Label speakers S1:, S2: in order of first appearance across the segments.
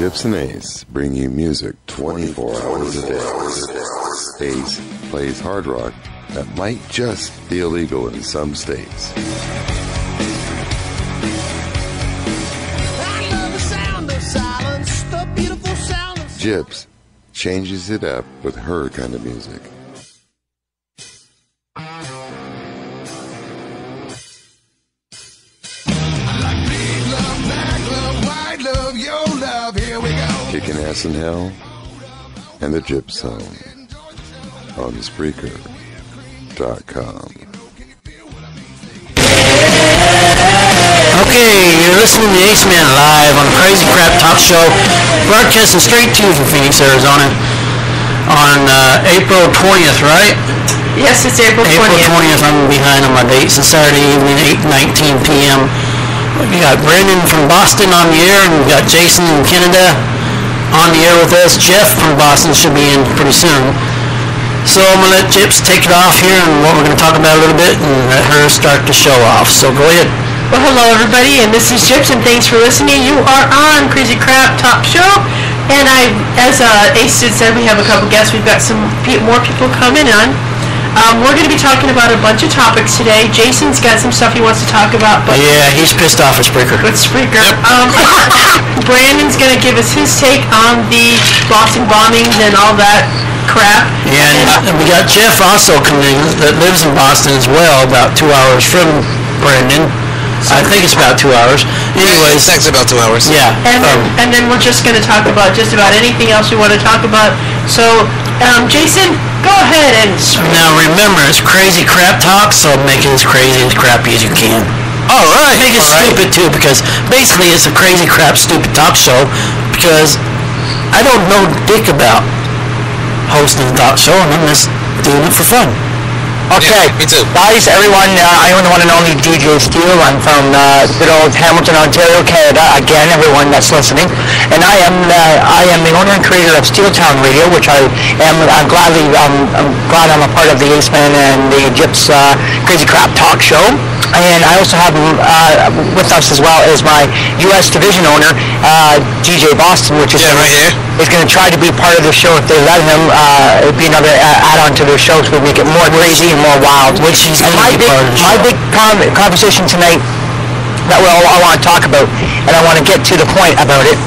S1: Gyps and Ace bring you music 24 hours a day. Ace plays hard rock that might just be illegal in some states. Gyps changes it up with her kind of music. Kicking ass in hell and the Gyps Zone on Spreaker.com.
S2: Okay, you're listening to Ace Man live on the Crazy Crap Talk Show, broadcasting straight to you from Phoenix, Arizona on April 20th, right?
S3: Yes, it's April 20th.
S2: April 20th, I'm behind on my dates. It's Saturday evening, 8:19 p.m. We got Brandon from Boston on the air, and we got Jason in Canada on the air with us. Jeff from Boston should be in pretty soon. So I'm going to let Gyps take it off here and what we're going to talk about a little bit and let her start the show off. So go ahead.
S3: Well, hello everybody, and this is Gyps, and thanks for listening. You are on Crazy Crap Talk Show, and as Ace did said, we have a couple guests. We've got some more people coming on. We're going to be talking about a bunch of topics today. Jason's got some stuff he wants to talk about. But
S2: yeah, he's pissed off at Spreaker.
S3: With Spreaker. Brandon's going to give us his take on the Boston bombings and all that crap.
S2: Yeah, and we got Jeff also coming that lives in Boston as well, about 2 hours from Brandon. I think it's about 2 hours. Anyways,
S4: it's about 2 hours.
S2: Yeah.
S3: And then we're just going to talk about just about anything else we want to talk about. So, Jason, go ahead and...
S2: Now remember, it's Crazy Crap Talk, so make it as crazy as crappy as you can.
S4: All right.
S2: Make it stupid too, because basically it's a crazy crap stupid talk show, because I don't know dick about hosting a talk show, and I'm just doing it for fun.
S5: Okay,
S4: yeah, me too.
S5: Guys, everyone, I am the one and only DJ Steele. I'm from good old Hamilton, Ontario, Canada. Again, everyone that's listening, and I am the owner and creator of Steeltown Radio, which I'm glad I'm a part of the Ace Man and the Gyps Crazy Crap Talk Show. And I also have with us as well as my U.S. division owner, DJ Boston, which is
S4: right here.
S5: Is going to try to be part of the show if they let him. It'd be another add-on to their show, so we make it more crazy and more wild.
S2: Which he's going
S5: my
S2: to be part of the show.
S5: big conversation tonight that I want to talk about, and I want to get to the point about it.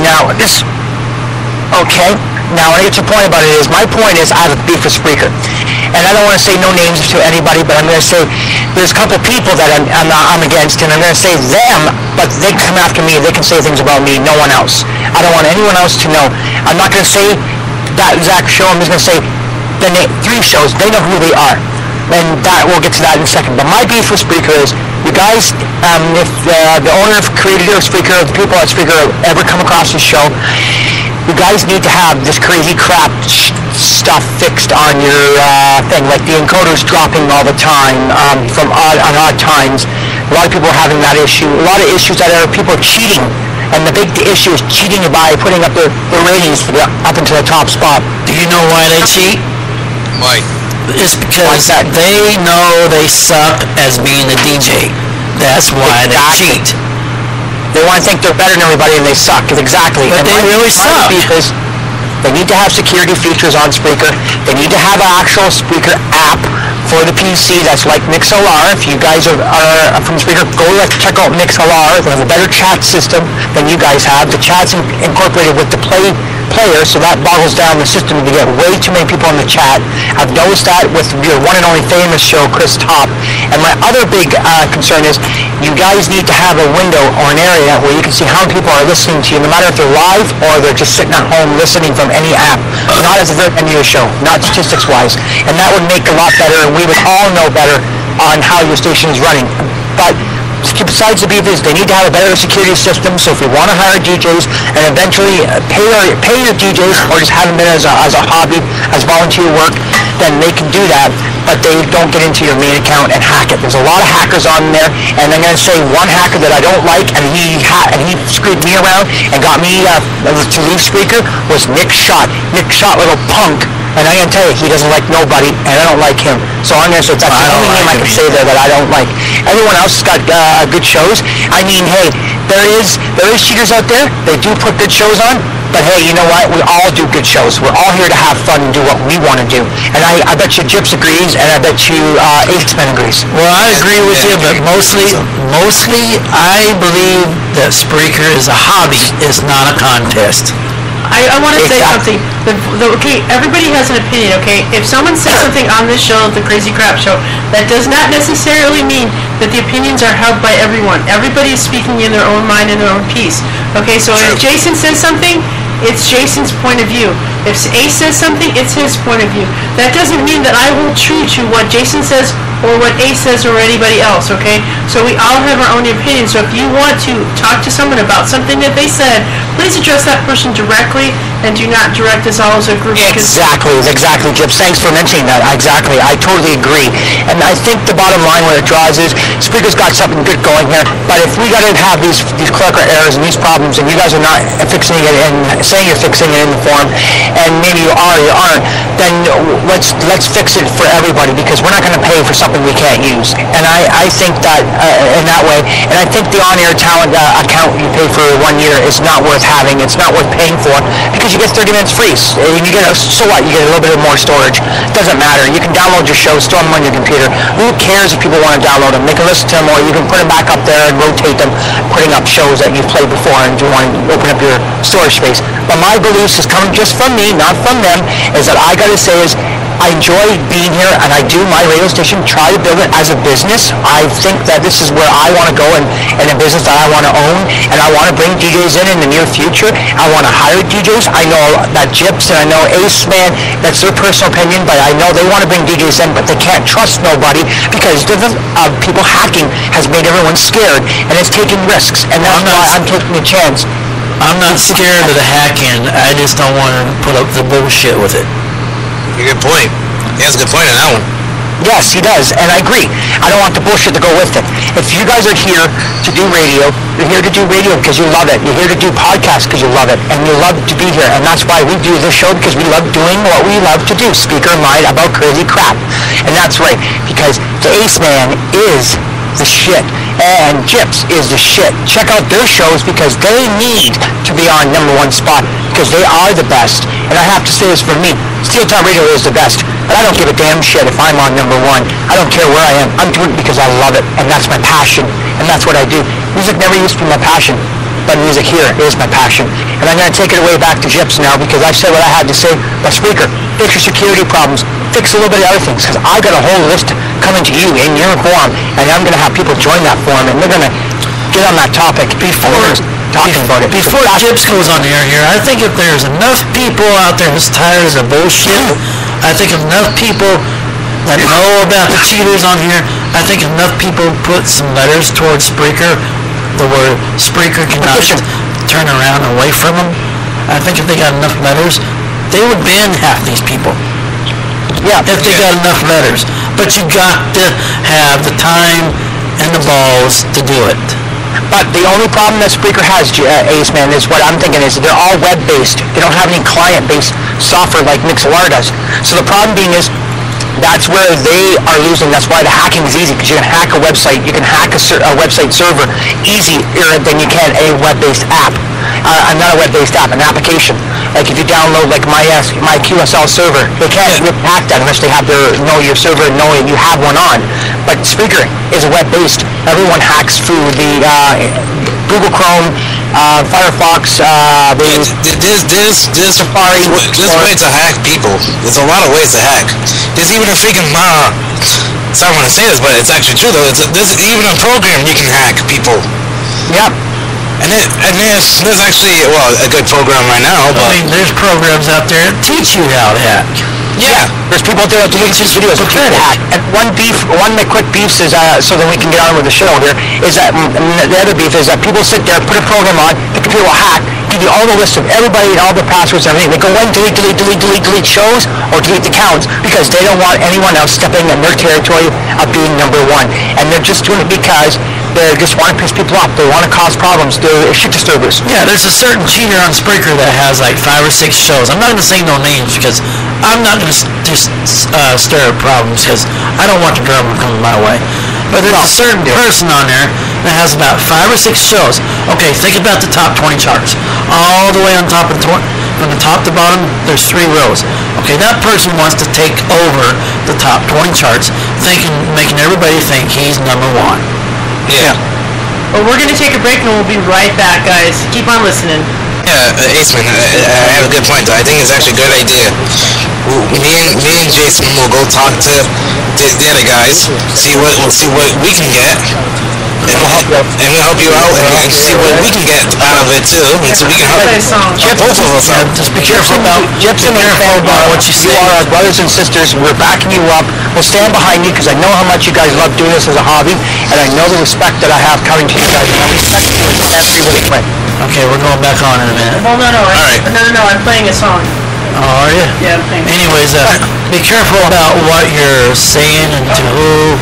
S5: Now, when I get to the point about it is, my point is I have a beef with Spreaker. And I don't want to say no names to anybody, but I'm going to say there's a couple people that I'm against, and I'm going to say them, but they can come after me. They can say things about me, no one else. I don't want anyone else to know. I'm not going to say that exact show. I'm just going to say the three shows. They know who they are. And we'll get to that in a second. But my beef with Spreaker is, you guys, if the owner, creator of Spreaker, the people at Spreaker ever come across this show, you guys need to have this crazy crap stuff fixed on your thing, like the encoder's dropping all the time from odd times. A lot of people are having that issue. A lot of issues that are people cheating, and the big issue is cheating by putting up their ratings up into the top spot.
S2: Do you know why they cheat?
S4: Why?
S2: It's because they know they suck as being a DJ. That's why they cheat.
S5: They want to think they're better than everybody, and they suck. Exactly.
S2: But they really suck.
S5: Because they need to have security features on Spreaker. They need to have an actual Spreaker app for the PC that's like MixLR. If you guys are from Spreaker, go check out MixLR. They have a better chat system than you guys have. The chat's incorporated with the player, so that boggles down the system to get way too many people in the chat. I've noticed that with your one and only famous show, Chris Top. And my other big concern is you guys need to have a window or an area where you can see how many people are listening to you, no matter if they're live or they're just sitting at home listening from any app, not at the very end of your show, not statistics-wise. And that would make a lot better, and we would all know better on how your station is running. But besides the beef is, they need to have a better security system, so if you want to hire DJs and eventually pay your DJs, or just have them in as a hobby, as volunteer work, then they can do that, but they don't get into your main account and hack it. There's a lot of hackers on there, and I'm going to say one hacker that I don't like, and he screwed me around and got me to leave Spreaker, was Nick Shot. Nick Shot, little punk, And I'm going to tell you, he doesn't like nobody, and I don't like him. So I'm going to say that's the only name I can say there that I don't like. Everyone else has got good shows. I mean, hey, there is cheaters out there. They do put good shows on. But hey, you know what? We all do good shows. We're all here to have fun and do what we want to do. And I bet you Gyps agrees, and I bet you X-Men agrees.
S2: Well, I agree with you, but mostly, I believe that Spreaker is a hobby, it's not a contest.
S3: I want to say something. Okay, everybody has an opinion, okay? If someone says something on this show, the Crazy Crap Show, that does not necessarily mean that the opinions are held by everyone. Everybody is speaking in their own mind and their own piece. Okay, so if Jason says something, it's Jason's point of view. If Ace says something, it's his point of view. That doesn't mean that I hold true to what Jason says or what Ace says or anybody else, okay? So we all have our own opinion. So if you want to talk to someone about something that they said, please address that person directly and do not direct us all as a group.
S5: Exactly, Gyps. Thanks for mentioning that. Exactly. I totally agree. And I think the bottom line where it draws is Spreaker's got something good going here, but if we got to have these clerical errors and these problems, and you guys are not fixing it and saying you're fixing it in the forum, and maybe you are, you aren't, then let's fix it for everybody, because we're not going to pay for something we can't use. And I think that in that way, and I think the on-air talent account you pay for 1 year is not worth having. It's not worth paying for, because you get 30 minutes free. And you get so what? You get a little bit more storage. It doesn't matter. You can download your shows, store them on your computer. Who cares if people want to download them? They can listen to them, or you can put them back up there and rotate them, putting up shows that you've played before, and you want to open up your storage space. But my beliefs is coming just from me, not from them, is that I got to say is I enjoy being here, and I do my radio station, try to build it as a business. I think that this is where I want to go in a business that I want to own, and I want to bring DJs in the near future. I want to hire DJs. I know that Gyps and I know Ace Man, that's their personal opinion, but I know they want to bring DJs in, but they can't trust nobody because people hacking has made everyone scared, and it's taking risks, and that's why I'm taking a chance.
S2: I'm not scared of the hacking. I just don't want to put up the bullshit with it.
S4: Good point. He has a good point on that one.
S5: Yes, he does, and I agree. I don't want the bullshit to go with it. If you guys are here to do radio, you're here to do radio because you love it. You're here to do podcasts because you love it, and you love to be here, and that's why we do this show, because we love doing what we love to do, Speaker Mind about crazy crap. And that's right, because the Ace Man is the shit, and Gyps is the shit. Check out their shows, because they need to be on #1 spot, because they are the best. And I have to say this for me, Steel Time Radio is the best, but I don't give a damn shit if I'm on #1. I don't care where I am. I'm doing it because I love it, and that's my passion, and that's what I do. Music never used to be my passion, but music here is my passion. And I'm going to take it away back to Gyps now, because I've said what I had to say. But Spreaker, fix your security problems, fix a little bit of other things, because I got a whole list coming to you in your forum, and I'm going to have people join that forum, and we're going to get on that topic before talking about it.
S2: Before Gyps goes on the air here, I think if there's enough people out there who's tired of the bullshit, I think enough people that know about the cheaters on here, I think enough people put some letters towards Spreaker, the word Spreaker cannot turn around away from them. I think if they got enough letters, they would ban half these people. Yeah, if they got enough letters. But you got to have the time and the balls to do it.
S5: But the only problem that Spreaker has, Ace Man, is what I'm thinking is they're all web-based. They don't have any client-based software like Mixlr does. So the problem being is that's where they are losing. That's why the hacking is easy, because you can hack a website. You can hack a website server easier than you can a web-based app. Not a web-based app, an application. Like if you download like my QSL server, they can't hack that unless they have know your server and know you have one on. But Spreaker is a web-based. Everyone hacks through the Google Chrome, Firefox,
S4: there's
S5: Safari.
S4: There's ways to hack people. There's a lot of ways to hack. There's even a freaking sorry I want to say this, but it's actually true though. There's even a program you can hack people.
S5: Yep.
S4: And there's actually a good program right now. But
S2: I mean, there's programs out there that teach you how to hack.
S5: Yeah, there's people out there that do these videos with people to hack. And one of the quick beefs is, so that we can get on with the show here, is that the other beef is that people sit there, put a program on, the computer will hack, give you all the list of everybody and all the passwords and everything. They go and delete shows or delete accounts because they don't want anyone else stepping in their territory of being #1. And they're just doing it because They just want to piss people off. They want to cause problems. They're shit disturbers.
S2: Yeah, there's a certain cheater on Spreaker that has like 5 or 6 shows. I'm not going to say no names because I'm not going to just stir up problems because I don't want the drama coming my way. But there's a certain person on there that has about 5 or 6 shows. Okay, think about the top 20 charts. All the way on top of from the top to bottom, there's 3 rows. Okay, that person wants to take over the top 20 charts, making everybody think he's number 1.
S4: Yeah.
S3: Well, we're going to take a break and we'll be right back, guys. Keep on listening.
S4: Yeah, Aceman, I have a good point. I think it's actually a good idea. Me and Jason will go talk to the other guys, see what we can get, and we'll help you out and see what we can get out of it too, and so we can help both of us out.
S2: Just be careful about what you say.
S5: You are our brothers and sisters. We're backing you up. We'll stand behind you because I know how much you guys love doing this as a hobby, and I know the respect that I have coming to you guys. And I respect you as everybody went.
S2: Okay, we're going back on in a minute.
S3: Well, no,
S4: right.
S3: no, I'm playing a song.
S2: Oh, are you?
S3: Yeah, I'm playing.
S2: Anyways, be careful about what you're saying and to who.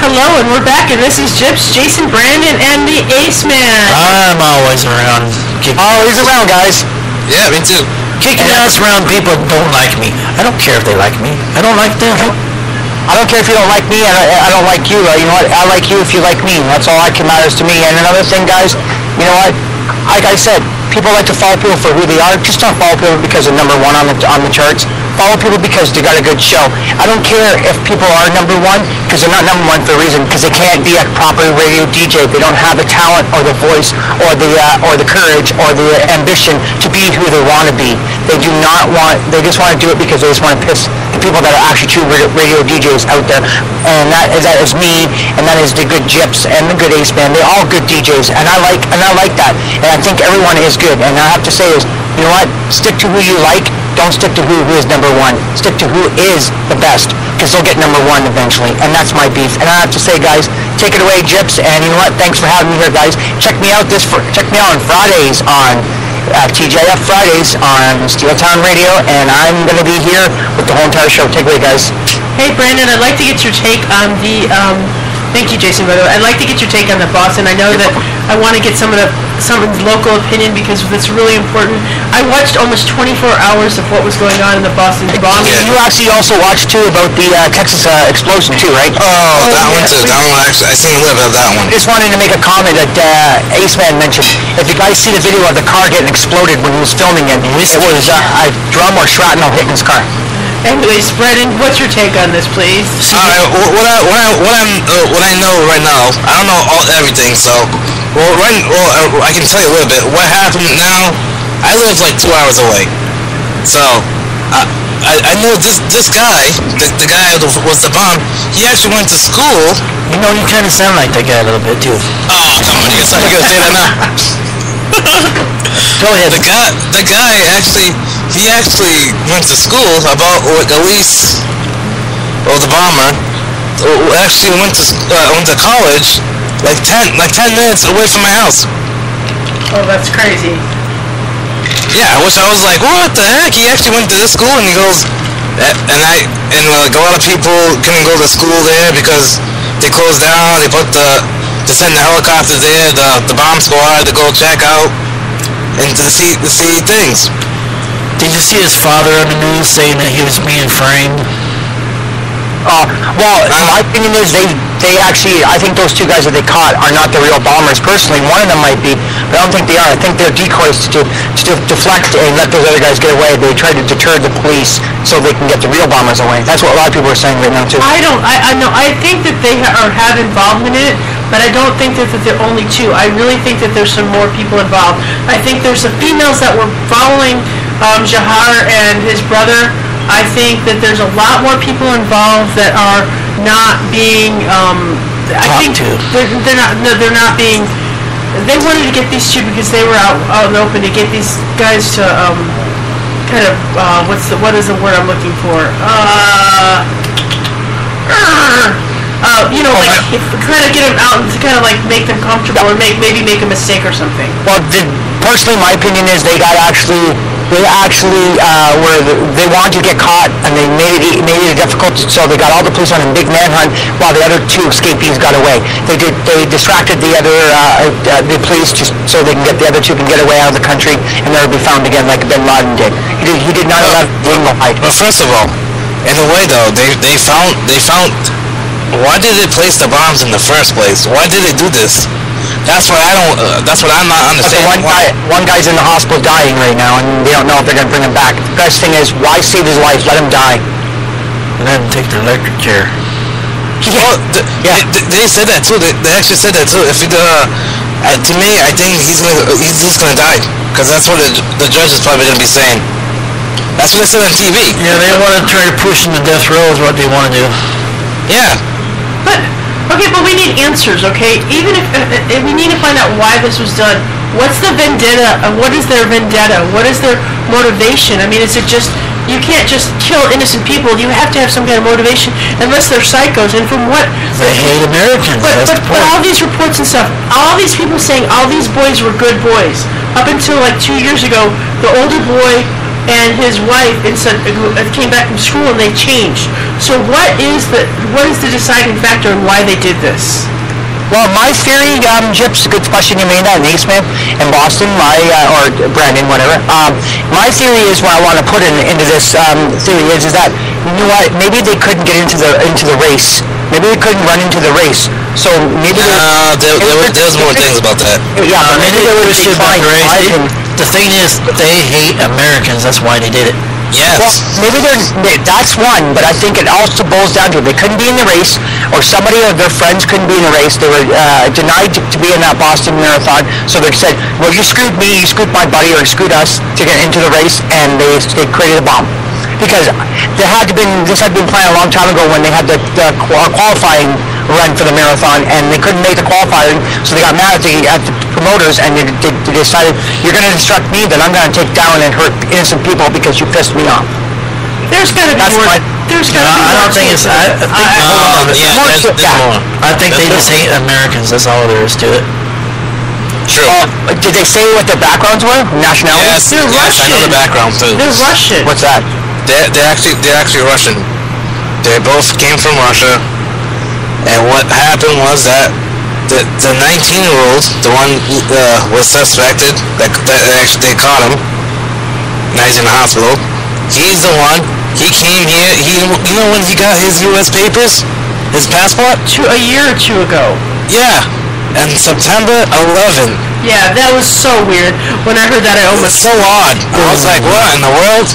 S3: Hello, and we're back, and this is Gyps, Jason, Brandon, and the Ace Man.
S2: I'm always around.
S5: Always around, guys.
S4: Yeah, me too.
S2: Kicking ass around people that don't like me. I don't care if they like me. I don't like them.
S5: I don't care if you don't like me, and I don't like you. You know what? I like you if you like me. That's all that matters to me. And another thing, guys, you know what? Like I said, people like to follow people for who they are. Just don't follow people because they're number one on the charts. Follow people because they got a good show. I don't care if people are number one, because they're not number one for a reason, because they can't be a proper radio DJ. They don't have the talent or the voice or the courage or the ambition to be who they want to be. They do not want, they just want to do it because they just want to piss the people that are actually true radio DJs out there. And that is me, and that is the good Gyps and the good Ace Man. They're all good DJs, and I like that. And I think everyone is good. And I have to say is, you know what? Stick to who you like. Don't stick to who is number one. Stick to who is the best, because they'll get number one eventually. And that's my beef. And I have to say, guys, take it away, Gyps. And you know what? Thanks for having me here, guys. Check me out on Fridays on TJF Fridays on Steel Town Radio, and I'm going to be here with the whole entire show. Take it away, guys.
S3: Hey, Brandon, I'd like to get your take on the, thank you, Jason, by the way. I'd like to get your take on the Boston. I know that I want to get someone's local opinion because it's really important. I watched almost 24 hours of what was going on in the Boston bombing.
S5: You actually also watched, too, about the Texas explosion, too, right?
S4: Oh, that one, too. That one, actually, I seen a little bit of that one.
S5: I just wanted to make a comment that Ace Man mentioned. If you guys see the video of the car getting exploded when he was filming it, it was a drum or shrapnel hitting his car.
S3: Anyways, Brendan, what's your take on this, please?
S4: What I know right now, I don't know everything, so I can tell you a little bit. What happened now? I live like 2 hours away, so I know this guy, the guy that was the bomb. He actually went to school.
S2: You know, you kind of sound like that guy a little bit too.
S4: Oh, come on, you gotta say that now.
S2: Go ahead.
S4: The guy actually went to school about Elise, or the bomber. Actually went to college like 10 minutes away from my house.
S3: Oh, that's crazy.
S4: Yeah, which I was like, what the heck? He actually went to this school, and he goes, and like a lot of people couldn't go to school there because they closed down. They send the helicopter there, the bomb squad, to go check out and to see things.
S2: Did you see his father on the news saying that he was being framed?
S5: Well, my opinion is they actually, I think those two guys that they caught are not the real bombers. Personally, one of them might be, but I don't think they are. I think they're decoys to deflect and let those other guys get away. They try to deter the police so they can get the real bombers away. That's what a lot of people are saying right now too.
S3: I know. I think that they have involvement in it, but I don't think that they're only two. I really think that there's some more people involved. I think there's some females that were following Jahar and his brother. I think that there's a lot more people involved that are not being. I think they're not being. They wanted to get these two because they were out in the open to get these guys to kind of what is the word I'm looking for? Kind of get them out and to kind of like make them comfortable or maybe make a mistake or something.
S5: Well, personally, my opinion is they actually they wanted to get caught, and they made it difficult. So they got all the police on a big manhunt while the other two escapees got away. They distracted the other the police just so they can get the other two can get away out of the country and never be found again like Bin Laden did. He did not allow them to hide.
S4: But first of all, in a way though, they found. Why did they place the bombs in the first place? Why did they do this? That's what I'm not understanding.
S5: One guy's in the hospital dying right now, and they don't know if they're going to bring him back. The best thing is, why save his life? Let him die.
S2: And then take the electric chair.
S4: Well, they said that too. They actually said that too. If to me, I think he's just gonna die, because that's what the judge is probably gonna be saying. That's what they said on TV.
S2: Yeah, they want to try to push him to death row is what they want to do.
S4: Yeah.
S3: But we need answers, okay? Even if we need to find out why this was done. What's the vendetta? What is their vendetta? What is their motivation? I mean, is it just, you can't just kill innocent people. You have to have some kind of motivation, unless they're psychos. And from what...
S2: They hate Americans.
S3: But all these reports and stuff, all these people saying all these boys were good boys. Up until like 2 years ago, the older boy and his wife came back from school and they changed. So what is the deciding factor in why they did this?
S5: Well, my theory, Gyps, good question you made on Ace Man in Boston, or Brandon, whatever. My theory is, what I want to put into this theory is that you know what? Maybe they couldn't get into the race. Maybe they couldn't run into the race. So maybe
S4: there's more things about that.
S5: Yeah, but maybe they would have declined.
S2: The thing is, they hate Americans. That's why they did it.
S4: Yes.
S5: Well, maybe that's one, but I think it also boils down to they couldn't be in the race, or somebody of their friends couldn't be in the race. They were denied to be in that Boston Marathon, so they said, well, you screwed me, you screwed my buddy, or you screwed us to get into the race, and they created a bomb. Because this had been planned a long time ago when they had the qualifying run for the marathon, and they couldn't make the qualifying, so they got mad at the promoters, and they decided, you're going to instruct me, then I'm going to take down and hurt innocent people because you pissed me off.
S3: There's got to be more. There's got to be more.
S2: I don't think it's. I think I think they just hate Americans. That's all there is to it.
S4: True.
S5: Did they say what their backgrounds were? Nationalities?
S4: Yes,
S3: They're Russian.
S4: I know the background too.
S3: They're Russian.
S5: What's that?
S4: They're actually Russian. They both came from Russia, and what happened was that the 19-year-old, the one was suspected, that actually they caught him. Now he's in the hospital. He's the one. He came here. You know when he got his U.S. papers, his passport?
S3: A year or two ago.
S4: Yeah, and September 11.
S3: Yeah, that was so weird. When I heard that, I almost.
S4: It's so odd. I was like, what in the world?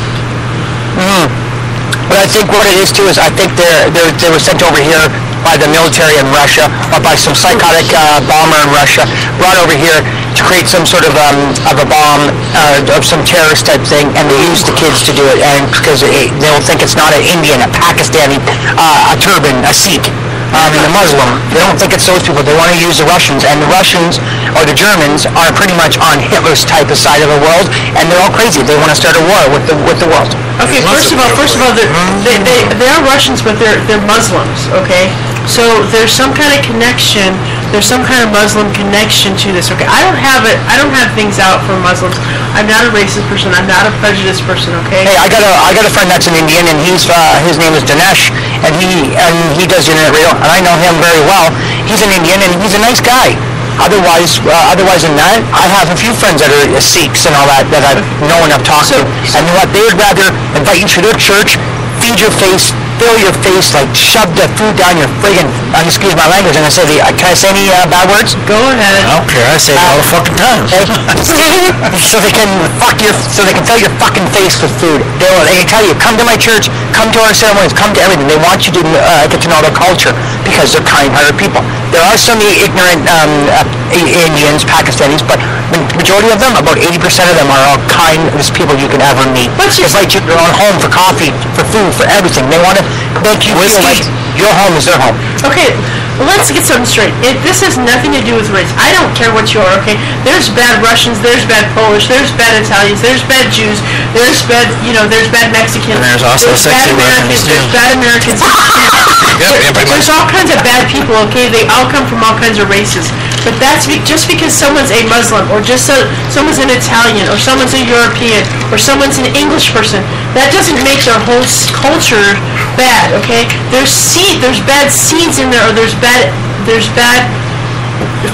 S5: But I think what it is too is I think they were sent over here by the military in Russia, or by some psychotic bomber in Russia, brought over here to create some sort of a bomb of some terrorist type thing, and they use the kids to do it, and because they'll think it's not an Indian, a Pakistani, a turban, a Sikh. A Muslim. They don't think it's those people. They want to use the Russians, and the Russians or the Germans are pretty much on Hitler's type of side of the world, and they're all crazy. They want to start a war with the world.
S3: Okay, first of all, they are Russians, but they're Muslims. Okay, so there's some kind of connection. There's some kind of Muslim connection to this. Okay, I don't have things out for Muslims. I'm not a racist person. I'm not a prejudiced person. Okay.
S5: Hey, I got a friend that's an Indian, and his name is Dinesh, and he does internet radio, and I know him very well. He's an Indian, and he's a nice guy. Otherwise than that, I have a few friends that are Sikhs and all that I've known, I've talked to, and what they would rather invite you to their church, feed your face, fill your face, like shove the food down your friggin', excuse my language, and I say, can I say any bad words?
S3: Go ahead.
S2: I don't care. I say it all the fucking time.
S5: so they can fill your fucking face with food. They can tell you, come to my church, come to our ceremonies, come to everything. They want you to get to know their culture because they're kind-hearted people. There are some ignorant Indians, Pakistanis, but the majority of them, about 80% of them, are all kindest people you can ever meet. It's like your own home for coffee, for food, for everything. They want to make you feel like your home is their home.
S3: Okay, well, let's get something straight. This has nothing to do with race. I don't care what you are, okay? There's bad Russians, there's bad Polish, there's bad Italians, there's bad Jews, there's bad Mexicans.
S2: And there's also sexy Americans, too.
S3: There's bad Americans. There's all kinds of bad people, okay? They all come from all kinds of races. But just because someone's a Muslim, or just someone's an Italian, or someone's a European, or someone's an English person, that doesn't make their whole culture bad, okay? There's bad seeds in there, or there's bad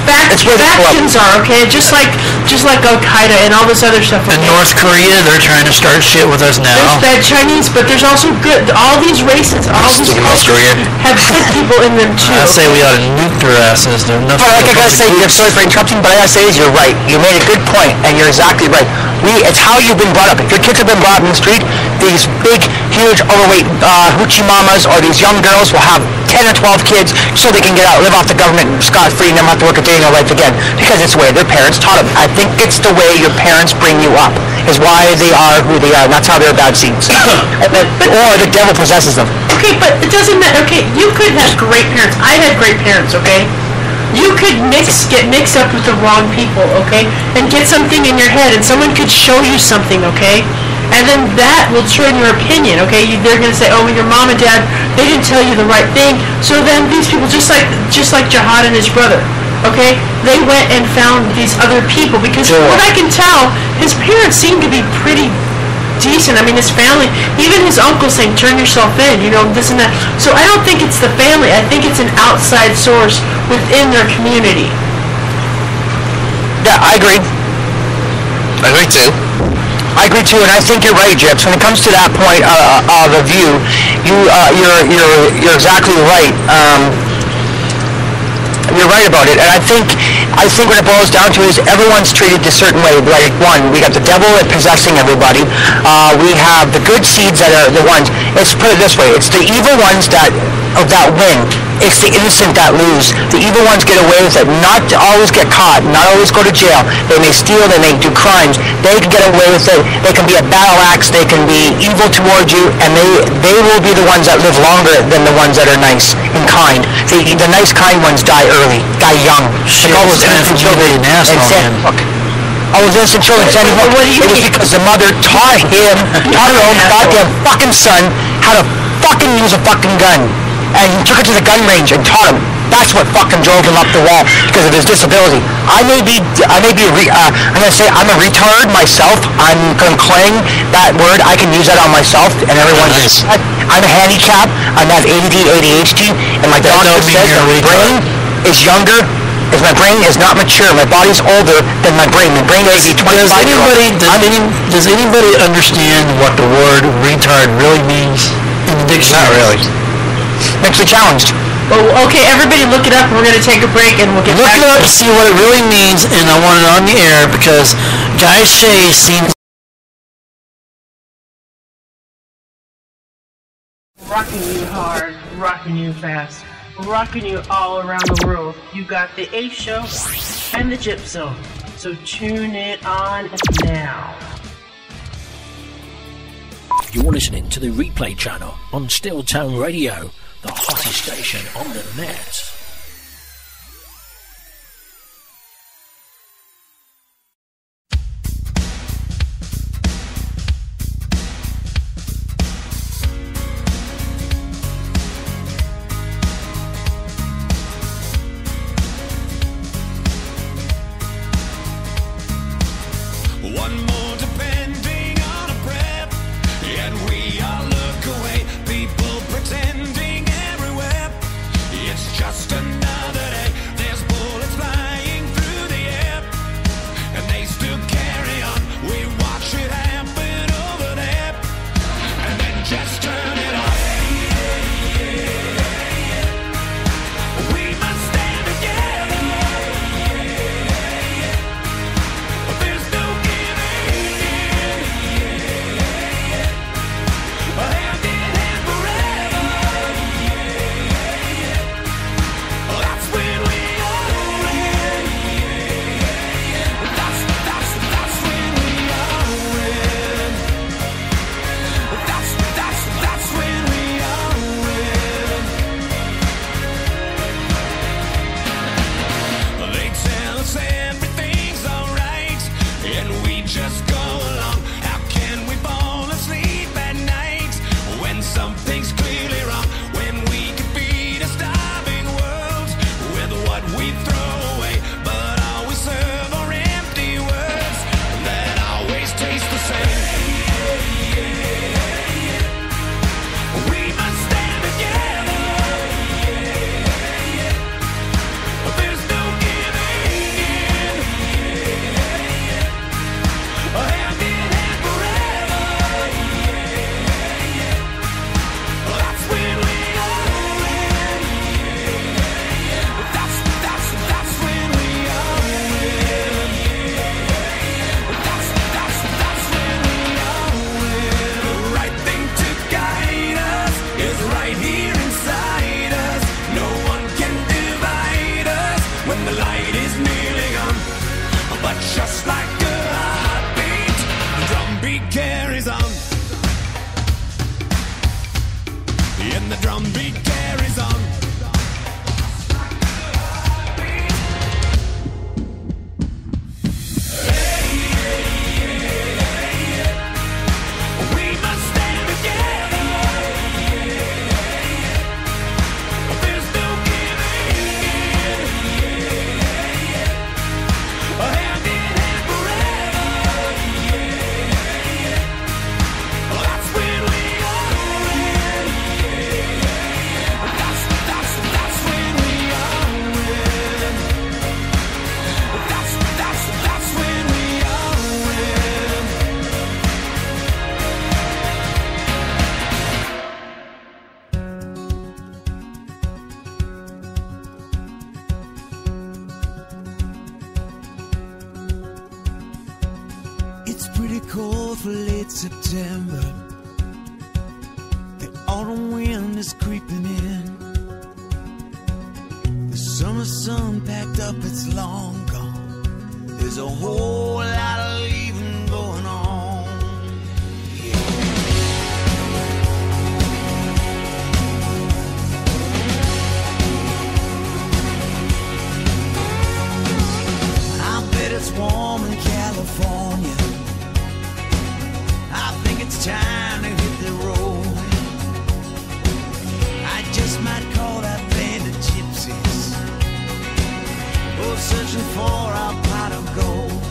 S3: factions are, okay? Just like Al-Qaeda and all this other stuff. Okay?
S2: In North Korea, they're trying to start shit with us now.
S3: There's bad Chinese, but there's also good. All these races, all these cultures have good people in them too.
S2: I say we ought to nuke their asses. They're nothing.
S5: Like I gotta say, sorry for interrupting, but I gotta say is you're right. You made a good point, and you're exactly right. It's how you've been brought up. If your kids have been brought up in the street, these big, huge, overweight hoochie mamas or these young girls will have 10 or 12 kids so they can get out, live off the government scot-free, and never have to work a day in their life again. Because it's the way their parents taught them. I think it's the way your parents bring you up, is why they are who they are, and that's how they're bad seeds. Or the devil possesses them.
S3: Okay, but it doesn't matter. Okay, you could have great parents. I had great parents, okay? You could get mixed up with the wrong people, okay? And get something in your head, and someone could show you something, okay? And then that will turn your opinion, okay? They're going to say, oh, your mom and dad, they didn't tell you the right thing. So then these people, just like Jihad and his brother, okay? They went and found these other people because from what I can tell, his parents seem to be pretty decent. I mean, his family, even his uncle saying, turn yourself in, this and that. So I don't think it's the family. I think it's an outside source within their community.
S5: Yeah, I agree.
S4: I agree too.
S5: I agree too, and I think you're right, Jips. When it comes to that point of the view, you're exactly right. You're right about it, and I think what it boils down to is everyone's treated a certain way. Like, one, we got the devil possessing everybody. We have the good seeds that are the ones. Let's put it this way: it's the evil ones that win. It's the innocent that lose. The evil ones get away with it. Not always get caught. Not always go to jail. They may steal. They may do crimes. They can get away with it. They can be a battle axe. They can be evil towards you, and they will be the ones that live longer than the ones that are nice and kind. The nice, kind ones die early, die young.
S2: Shit,
S5: like all those innocent children. All those innocent children standing hook. It was because the mother taught her own goddamn fucking son how to fucking use a fucking gun. And he took it to the gun range and taught him. That's what fucking drove him up the wall because of his disability. I'm gonna say I'm a retard myself. I'm gonna claim that word. I can use that on myself and everyone.
S4: Nice.
S5: I'm a handicap. I have ADD, ADHD, and my doctor says my brain is younger. Because my brain is not mature. My body's older than my brain. My brain is 25 years old.
S2: Does anybody understand what the word retard really means in the dictionary?
S4: Not really.
S5: Mentally challenged.
S3: Well, okay, everybody look it up. We're going to take a break and we'll get back.
S2: Look it up to see what it really means, and I want it on the air because Guy Shea seems...
S3: Rocking you hard, rocking you fast, rocking you all around the world. You got the Ace Show and the Gyp Zone. So tune it on now.
S6: You're listening to the replay channel on Stilltown Radio, the hottest station on the net.
S7: One more depending on a breath, and we all look away. People pretending everywhere. It's just cold for late September. The autumn wind is creeping in. The summer sun packed up, it's long gone. There's a whole lot of leaving going on. I bet it's warm in California. I think it's time to hit the road. I just might call that band of gypsies. Oh, searching for our pot of gold.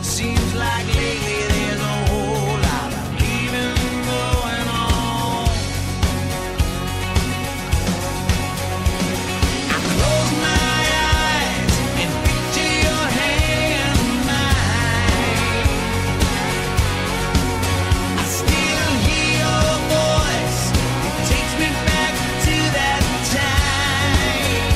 S7: Seems like lately there's a whole lot of leaving going on. I close my eyes and picture your hand in mine. I still hear your voice. It takes me back to that time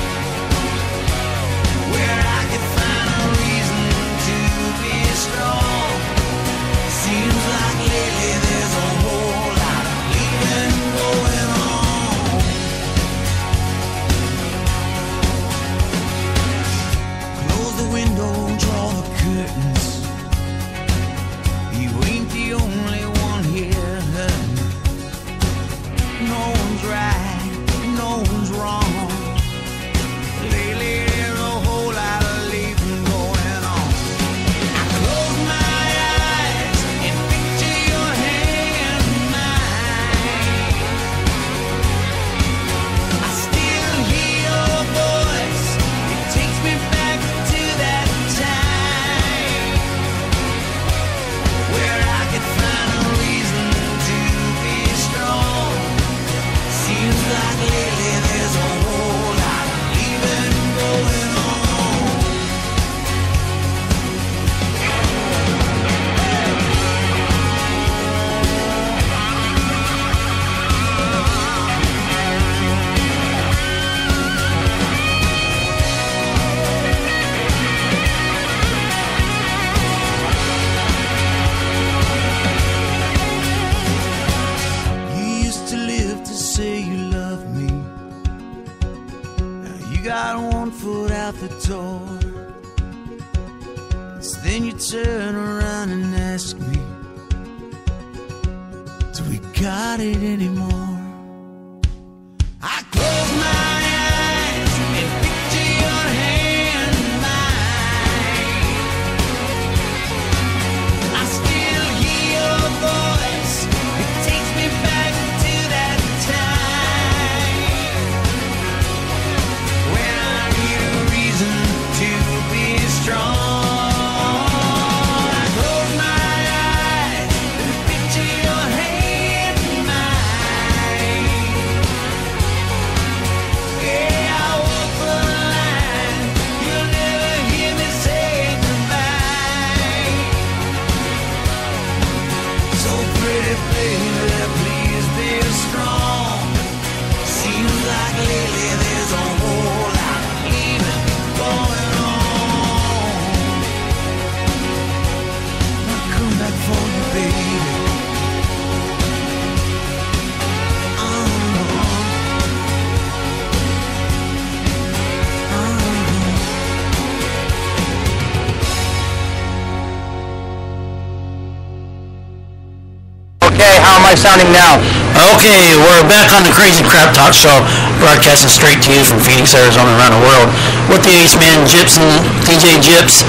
S7: where I could find a reason to be strong. Seems like lately there's a whole lot of leaving going on. Close the window, draw the curtains. You ain't the only one here hurting. No one's right, no one's wrong. Lately there's a whole lot of leaving going on. I close my eyes and picture your hand in mine. I still hear your voice. It takes me back to that time where I could find a reason to be strong. Seems like lately there's a whole lot of leaving going on. You used to live to say you love me. Now you got one foot out the door. Then you turn around and ask me, do we got it anymore? I close my eyes and picture your hand in mine. I still hear your voice. It takes me back to that time when I need a reason to be strong. I close my eyes and picture your hand in mine. Yeah, I walk the line. You'll never hear me say goodbye. So pretty baby, please be strong. Seems like lately there's a whole lot of leaving going on. I'll come back for you, baby.
S5: Okay, how am I sounding now?
S2: Okay, we're back on the Crazy Crap Talk Show, broadcasting straight to you from Phoenix, Arizona, around the world, with the Ace Man, Gypsy, DJ Gyps,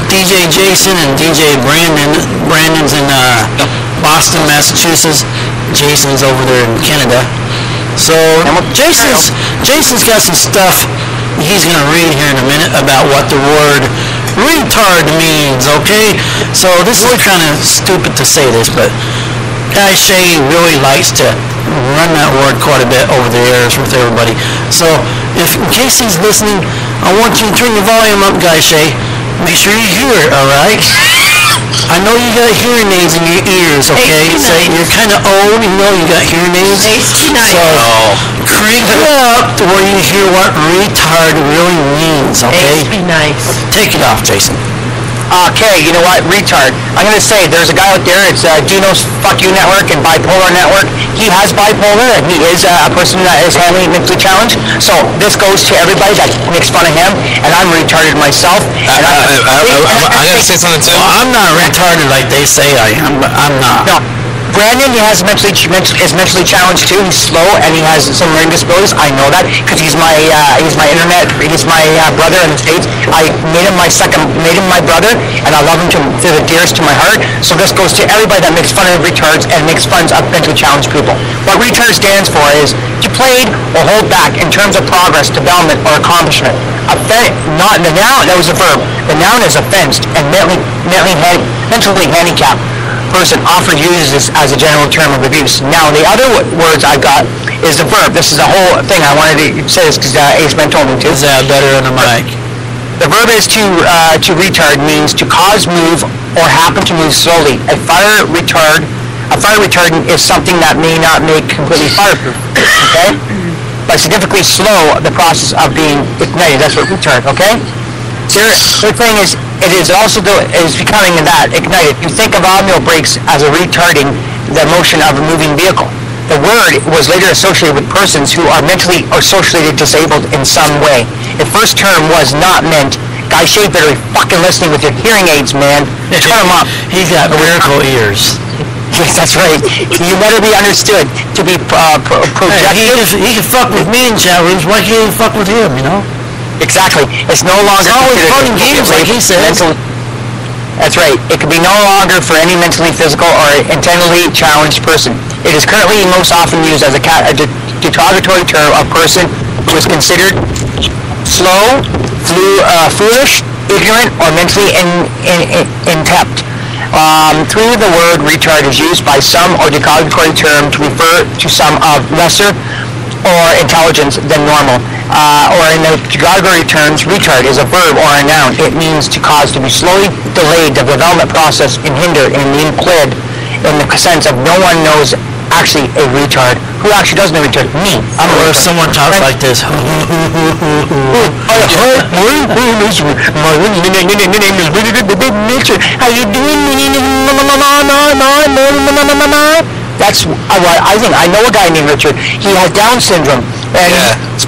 S2: DJ Jason, and DJ Brandon. Brandon's in Boston, Massachusetts. Jason's over there in Canada. So Jason's got some stuff he's going to read here in a minute about what the word retard means, okay? So this is kind of stupid to say this, but Guy Shay really likes to run that word quite a bit over the airs with everybody. So if in case he's listening, I want you to turn your volume up, Guy Shay. Make sure you hear it, alright? I know you got hearing aids in your ears, okay? So you're kind of old, you know you got hearing aids. So crank it up to where you hear what retard really means, okay?
S3: Be nice.
S2: Take it off, Jason.
S5: Okay, you know what? Retard. I'm going to say there's a guy out there, it's Dino's Fuck You Network and Bipolar Network. He has bipolar, and he is a person that is handily mentally challenged. So this goes to everybody that makes fun of him, and I'm retarded myself. And
S4: I gotta say something too.
S2: Well, I'm not retarded like they say I am, but I'm not.
S5: No. Brandon, he is mentally challenged too. He's slow and he has some learning disabilities. I know that because he's my brother in the States. I made him my brother, and I love him to the dearest to my heart. So this goes to everybody that makes fun of retards and makes fun of mentally challenged people. What retard stands for is you played or hold back in terms of progress, development, or accomplishment. Not the noun. That was a verb. The noun is offensed and mentally handicapped person often uses this as a general term of abuse. Now, the other words I got is the verb. This is a whole thing. I wanted to say this because Ace Man told me to.
S2: Is that better on the mic?
S5: The verb is to retard means to cause, move, or happen to move slowly. A fire retardant is something that may not make completely fireproof. Okay? But significantly slow the process of being ignited. That's what retard, okay? The thing is, it is also becoming that ignited. You think of automobile brakes as a retarding the motion of a moving vehicle. The word was later associated with persons who are mentally or socially disabled in some way. Its first term was not meant. Guys, Shade better be fucking listening with your hearing aids, man. Turn them up.
S2: He's got miracle ears.
S5: Yes, that's right. You better be understood to be projective.
S2: He can fuck with me in chat rooms. Why can't he fuck with him, you know?
S5: Exactly. It's no longer...
S2: It's always fun and games, like he says.
S5: That's right. It can be no longer for any mentally, physical, or internally challenged person. It is currently most often used as a derogatory term of person who is considered slow, foolish, ignorant, or mentally inept. Through the word retard is used by some or derogatory term to refer to some of lesser or intelligence than normal. Or in the derogatory terms, retard is a verb or a noun. It means to cause to be slowly delayed the development process and hinder and be impaired in the sense of no one knows actually a retard. Who actually does know retard? Me.
S2: Or if someone talks like this.
S5: My name is Richard. How you doing? That's what I think. I know a guy named Richard. He has Down syndrome.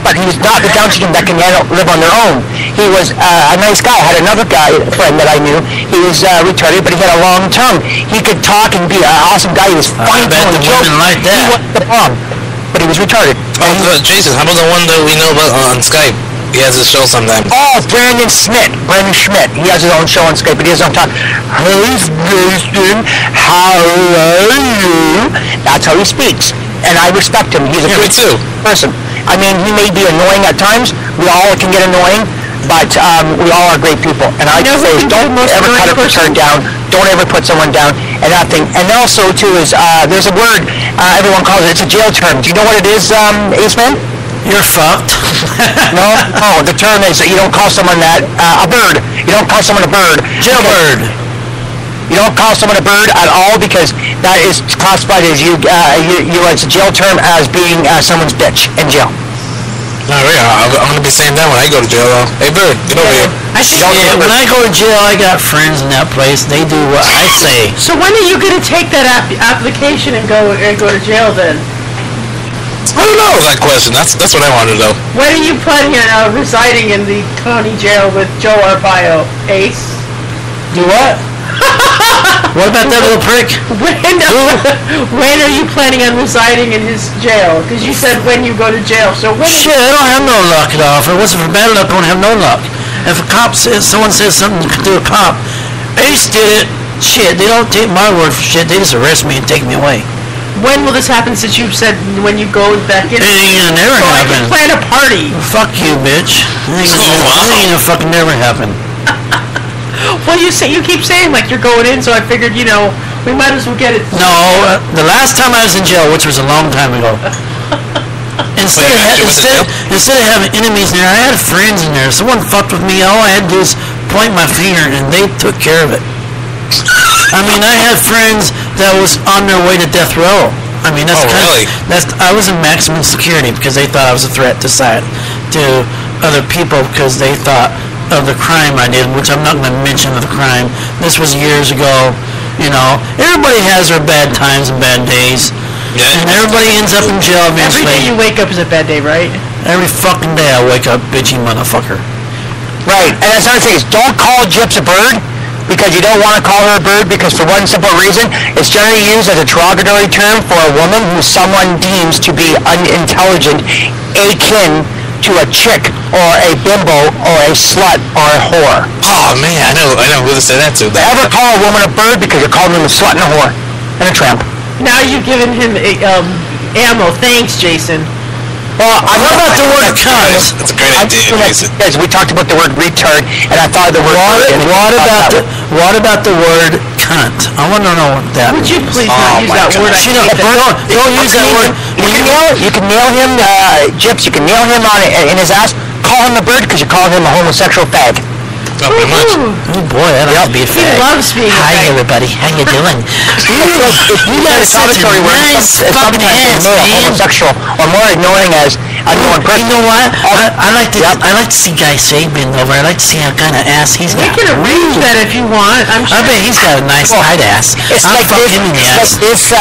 S5: But he's not the Down syndrome that can live on their own. He was a nice guy. I had another friend that I knew. He was retarded, but he had a long tongue. He could talk and be an awesome guy. He was funny telling jokes.
S2: Like that.
S5: He was the bomb, but he was retarded.
S4: Jason, how about the one that we know about on Skype? He has his show sometimes.
S5: Oh, Brandon Schmidt. He has his own show on Skype, but he doesn't talk. Hey, Jason, how are you? That's how he speaks. And I respect him. He's a good person. I mean, he may be annoying at times. We all can get annoying, but we all are great people. And I just say, don't ever cut a person down. Don't ever put someone down. And that thing. And also, too, is there's a word everyone calls it. It's a jail term. Do you know what it is, Ace Man?
S2: You're fucked.
S5: No, the term is that you don't call someone that a bird. You don't call someone a bird.
S2: Jailbird.
S5: You don't call someone a bird at all because that is classified as it's a jail term as being someone's bitch in jail.
S4: No, I'm gonna be saying that when I go to jail, though. Hey, bird, get over here.
S2: When I go to jail, I got friends in that place. They do what I say.
S3: So when are you gonna take that application and go to jail then?
S4: I don't know that question. That's what I wanted to know.
S3: When are you planning on residing in the county jail with Joe Arpaio, Ace?
S2: Do what? What about that little prick?
S3: When are you planning on residing in his jail? Because you said when you go to jail. So when?
S2: Shit, I don't have no luck at all. If it wasn't for bad luck, I don't have no luck. If someone says something to a cop, Ace did it. Shit, they don't take my word for shit. They just arrest me and take me away.
S3: When will this happen since you said when you go back in?
S2: It ain't gonna never happen.
S3: I can plan a party.
S2: Fuck you, bitch. It ain't gonna fucking never happen.
S3: Well, you keep saying like you're going in, so I figured, we might as well get it.
S2: No, the last time I was in jail, which was a long time ago, instead of having enemies in there, I had friends in there. Someone fucked with me, all I had to do was point my finger, and they took care of it. I mean, I had friends that was on their way to death row. I mean, I was in maximum security because they thought I was a threat to other people because they thought of the crime I did, which I'm not going to mention the crime. This was years ago. You know, everybody has their bad times and bad days.
S4: Yeah.
S2: And everybody ends up in jail eventually.
S3: Every day you wake up is a bad day, right?
S2: Every fucking day I wake up bitchy motherfucker.
S5: Right, and that's another thing is don't call Gyps a bird because you don't want to call her a bird because for one simple reason, it's generally used as a derogatory term for a woman who someone deems to be unintelligent, akin to a chick or a bimbo or a slut or a whore.
S4: Oh man, I know who to say that to.
S5: Never call a woman a bird because you're calling them a slut and a whore and a tramp.
S3: Now you've given him ammo. Thanks, Jason.
S5: Well, I know about the word cunt.
S4: That's a great idea, Jason.
S5: Because we talked about the word retard, and I thought the word.
S2: What about the word cunt? I want to know what that.
S3: Would you please not use that word?
S2: Don't use that word.
S5: You can nail him, Gyps. You can nail him in his ass. Call him a bird because you're calling him a homosexual fag.
S4: Oh, pretty much.
S2: Oh boy, I like to be a
S3: He
S2: fag.
S3: loves being a
S2: Hi
S3: fag.
S2: everybody, how you doing?
S5: You
S2: got such a nice fucking ass, man.
S5: Homosexual, or more ignoring as unknown person.
S2: You know what? I like to see guys say bend over. I like to see how kind of ass he's
S3: We
S2: got.
S3: can arrange that if you want. I'm sure.
S2: I bet he's got a nice tight ass.
S5: It's
S2: I'll
S5: like
S2: fuck
S5: this,
S2: him in the ass.
S5: Ace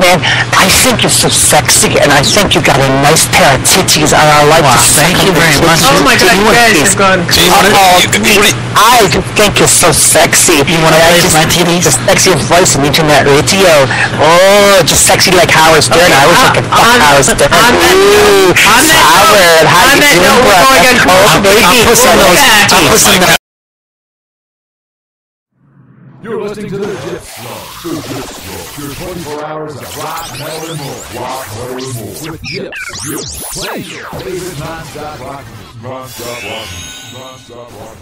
S5: man. I think you're so sexy, and I think you got a nice pair of titties, and I like
S2: Wow,
S5: to
S2: thank you very much.
S3: Oh my God, you guys have gone.
S5: I think you're so sexy.
S2: You want to play with my titties?
S5: The sexy voice in internet radio. Oh, just sexy like Howard Stern. I wish I could fuck Howard Stern. Howard, how you doing, brother? Oh, baby.
S2: I'll put some
S8: You're listening to the Gyps Show. The Gyps Show. Your 24 hours of rock, metal, and more. Rock, metal, and more. With Gyps. Play your favorite non-stop rock. Non-stop rock. Non-stop rock.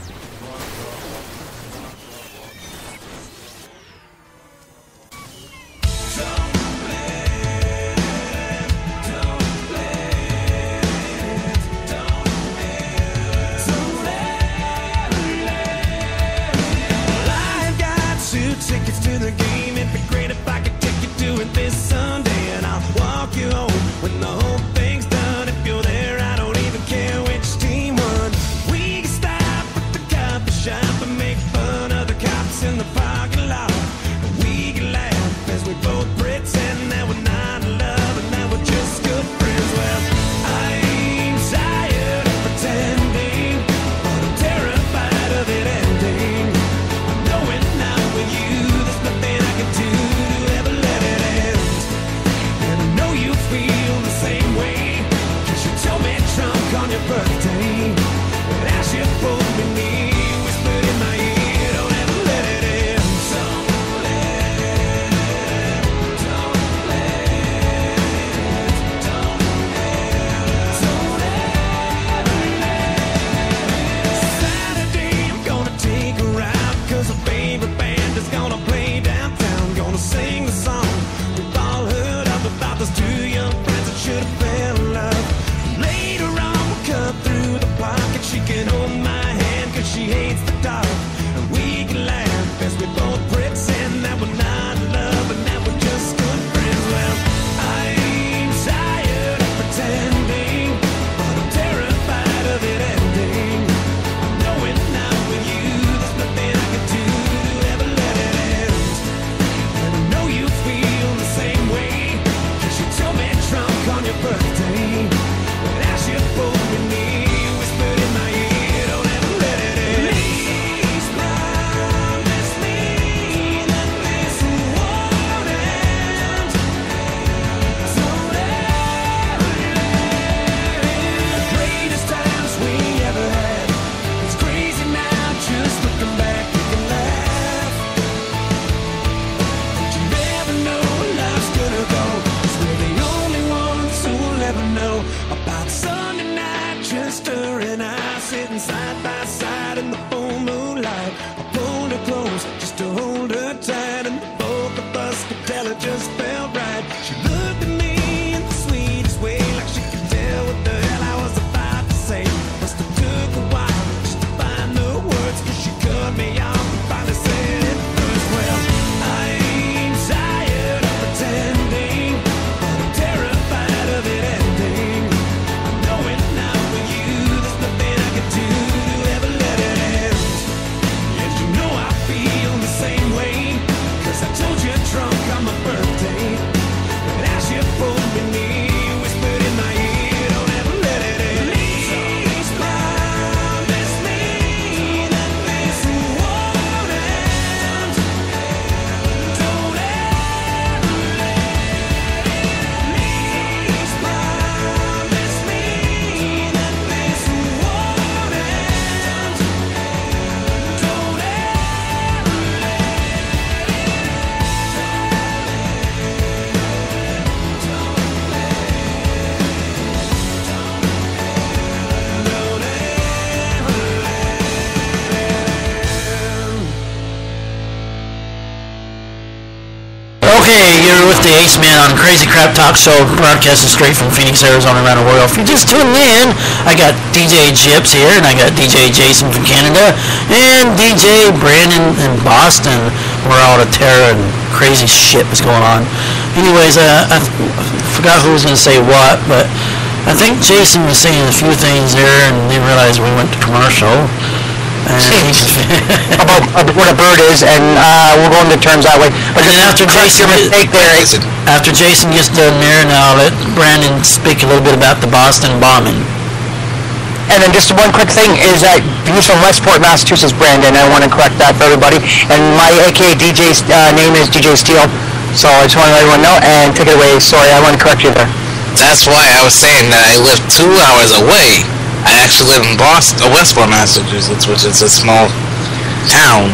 S7: Tickets to the game. It'd be great if I could take you to it this Sunday, and I'll walk you home when the whole thing's done. If you're there, I don't even care which team won. We can stop at the coffee shop and make fun of the cops in the parking lot. And we can laugh as we both pretend that we're not in love and that we're just good friends. Well, I ain't tired of pretending, but I'm terrified of it ending. I know it now with you. There's nothing I can do to ever let it end. And I know you feel the same way, 'cause you told me drunk on your birthday. And as you pulled me near, you whispered in my ear, don't ever let it end. Don't let it, don't let it, don't ever let it. Saturday I'm gonna take a ride, 'cause a favorite band is gonna play downtown. Gonna sing the song we've all heard of about those two young friends that should have fell in love. Later on we'll cut through the park and she can hold my hand 'cause she hates the dark. And we can laugh as we both pretend that we're not in love and that we're just good friends. Well, I ain't tired of pretending, but I'm terrified of it ending. I know it now with you. There's nothing I can do to ever let it end. And I know you feel the same way, 'cause you told me drunk on your birthday. But as you pulled me near, you whispered in my ear, don't ever let it end. Please promise me that this won't end. Don't ever let it. Greatest times we ever had. It's crazy now, just looking back, you can laugh. But you never know where life's gonna go, 'cause we're the only ones who'll ever know about Sunday night. Just her and I sitting side by side in the full moonlight. I pulled her close just to hold her tight, and both of us could tell it just felt right. She looked at me in the sweetest way, like she could tell what the hell I was about to say. Must have took a while just to find the words, 'cause she cut me off and finally said it first. Well, I ain't tired of pretending, but I'm terrified of it ending. I know it now with you. There's nothing I can do to ever let
S2: the Ace Man on Crazy Crap Talk Show, broadcasting straight from Phoenix, Arizona, around the world. If you're just tuning in, I got DJ Gyps here, and I got DJ Jason from Canada, and DJ Brandon in Boston, where all the terror and crazy shit was going on. Anyways, I forgot who was going to say what, but I think Jason was saying a few things there, and then realized we went to commercial.
S5: About what a bird is, and we'll go into terms that way. But
S2: And
S5: just
S2: after Jason,
S5: after
S2: Jason gets done there, now I'll let Brandon speak a little bit about the Boston bombing.
S5: And then just one quick thing is that he's from Westport, Massachusetts, Brandon. I want to correct that for everybody. And my AKA DJ's name is DJ Steele. So I just want to let everyone know, and take it away. Sorry, I want to correct you there.
S4: That's why I was saying that I live 2 hours away. I actually live in Boston, Westport, Massachusetts, which is a small town.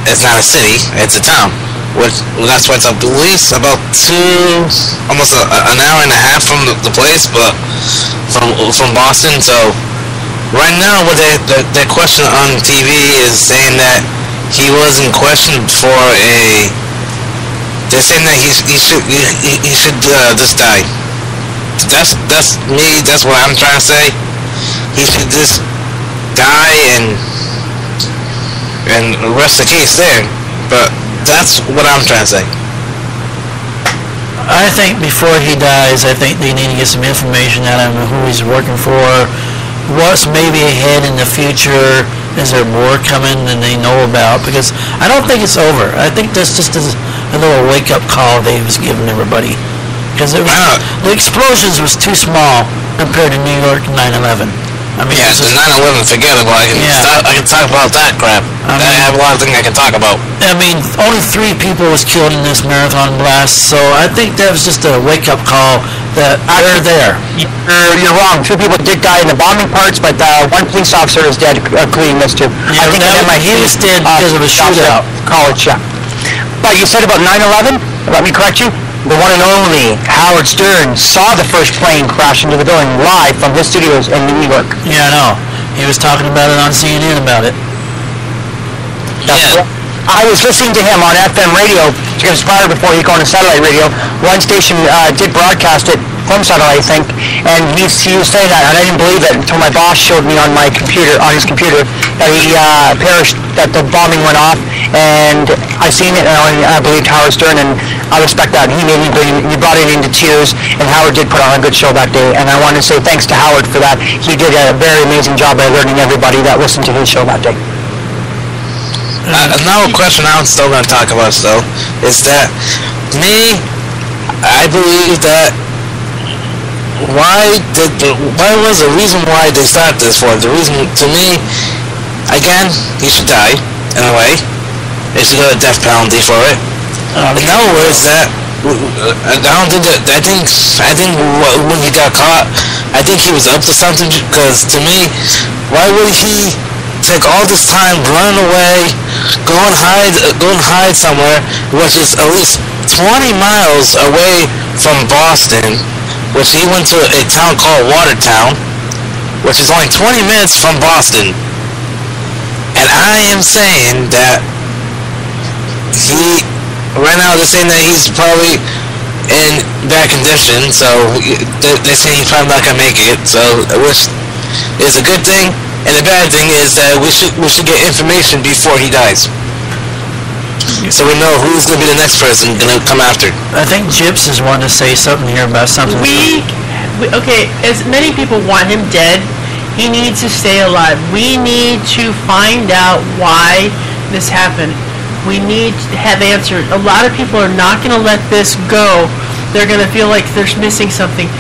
S4: It's not a city, it's a town. That's why it's at least about almost an hour and a half from the place, but from Boston. So right now, what their question on TV is saying that he wasn't questioned for a. They're saying that he should just die. That's me. That's what I'm trying to say. He should just die and rest the case there. But that's what I'm trying to say.
S2: I think before he dies, I think they need to get some information out of him, who he's working for, what's maybe ahead in the future. Is there more coming than they know about? Because I don't think it's over. I think that's just a little wake-up call they was giving everybody. Because the explosions was too small compared to New York 9/11. I mean,
S4: yeah, the 9/11, forgettable. I can talk about that crap. I have a lot of things I can talk about.
S2: I mean, only 3 people was killed in this marathon blast, so I think that was just a wake-up call that they're there.
S5: You're wrong. 2 people did die in the bombing parts, but 1 police officer is dead, including this too.
S2: Yeah,
S5: I think
S2: he was dead because of a shootout.
S5: College, yeah. But you said about 9/11, let me correct you. The one and only Howard Stern saw the first plane crash into the building live from his studios in New York.
S2: Yeah, I know. He was talking about it on CNN about it.
S4: Yeah.
S5: I was listening to him on FM radio to get inspired before he got on satellite radio. One station did broadcast it from satellite, I think, and he was saying that, and I didn't believe it until my boss showed me on his computer, that he perished, that the bombing went off, and I seen it, and I believed Howard Stern, and I respect that. He brought it into tears, and Howard did put on a good show that day, and I want to say thanks to Howard for that. He did a very amazing job by alerting everybody that listened to his show that day.
S4: Another question I'm still going to talk about, though, is that I believe that why was the reason why they started this for? The reason, to me, again, he should die, in a way. They should go to death penalty for it. In other words, that I don't think that, I think when he got caught, I think he was up to something, because to me, why would he take all this time running away, go and hide somewhere, which is at least 20 miles away from Boston, which he went to a town called Watertown, which is only 20 minutes from Boston. And I am saying that right now they're saying that he's probably in bad condition, so they're saying he's probably not going to make it, so which is a good thing. And the bad thing is that we should get information before he dies, so we know who's going to be the next person going to come after.
S2: I think Gyps is wanting to say something here about something.
S3: Okay, as many people want him dead, he needs to stay alive. We need to find out why this happened. We need to have answers. A lot of people are not going to let this go. They're going to feel like they're missing something.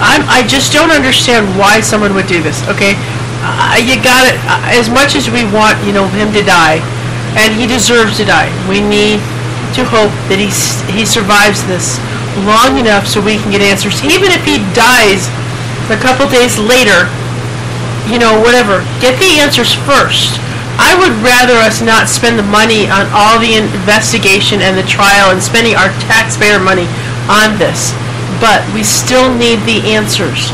S3: I just don't understand why someone would do this, okay? You got it. As much as we want, him to die, and he deserves to die, we need to hope that he survives this long enough so we can get answers. Even if he dies a couple days later, whatever, get the answers first. I would rather us not spend the money on all the investigation and the trial and spending our taxpayer money on this. But we still need the answers.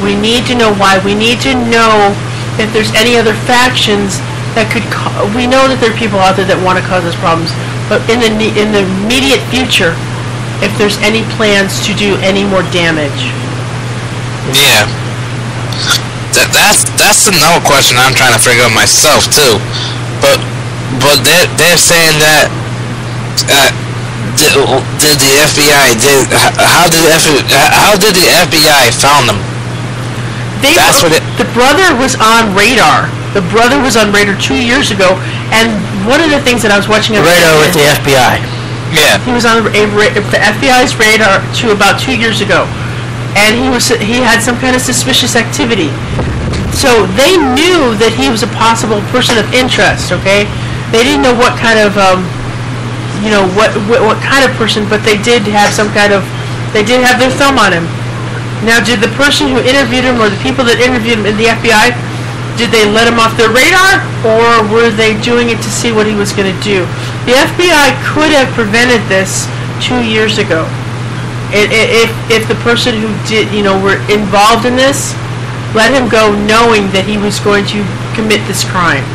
S3: We need to know why. We need to know if there's any other factions that could. We know that there are people out there that want to cause us problems, but in the immediate future, if there's any plans to do any more damage.
S4: Yeah. That's another question I'm trying to figure out myself too. But they're saying that did the FBI how did the FBI found them?
S3: The brother was on radar. The brother was on radar 2 years ago, and one of the things that I was watching
S2: radar with the FBI.
S4: Yeah.
S3: He was on the FBI's radar about 2 years ago, and he had some kind of suspicious activity. So they knew that he was a possible person of interest. Okay, they didn't know what kind of what kind of person, but they did have their thumb on him. Now, did the person who interviewed him or the people that interviewed him in the FBI, did they let him off their radar, or were they doing it to see what he was going to do? The FBI could have prevented this 2 years ago. If the person who were involved in this let him go knowing that he was going to commit this crime.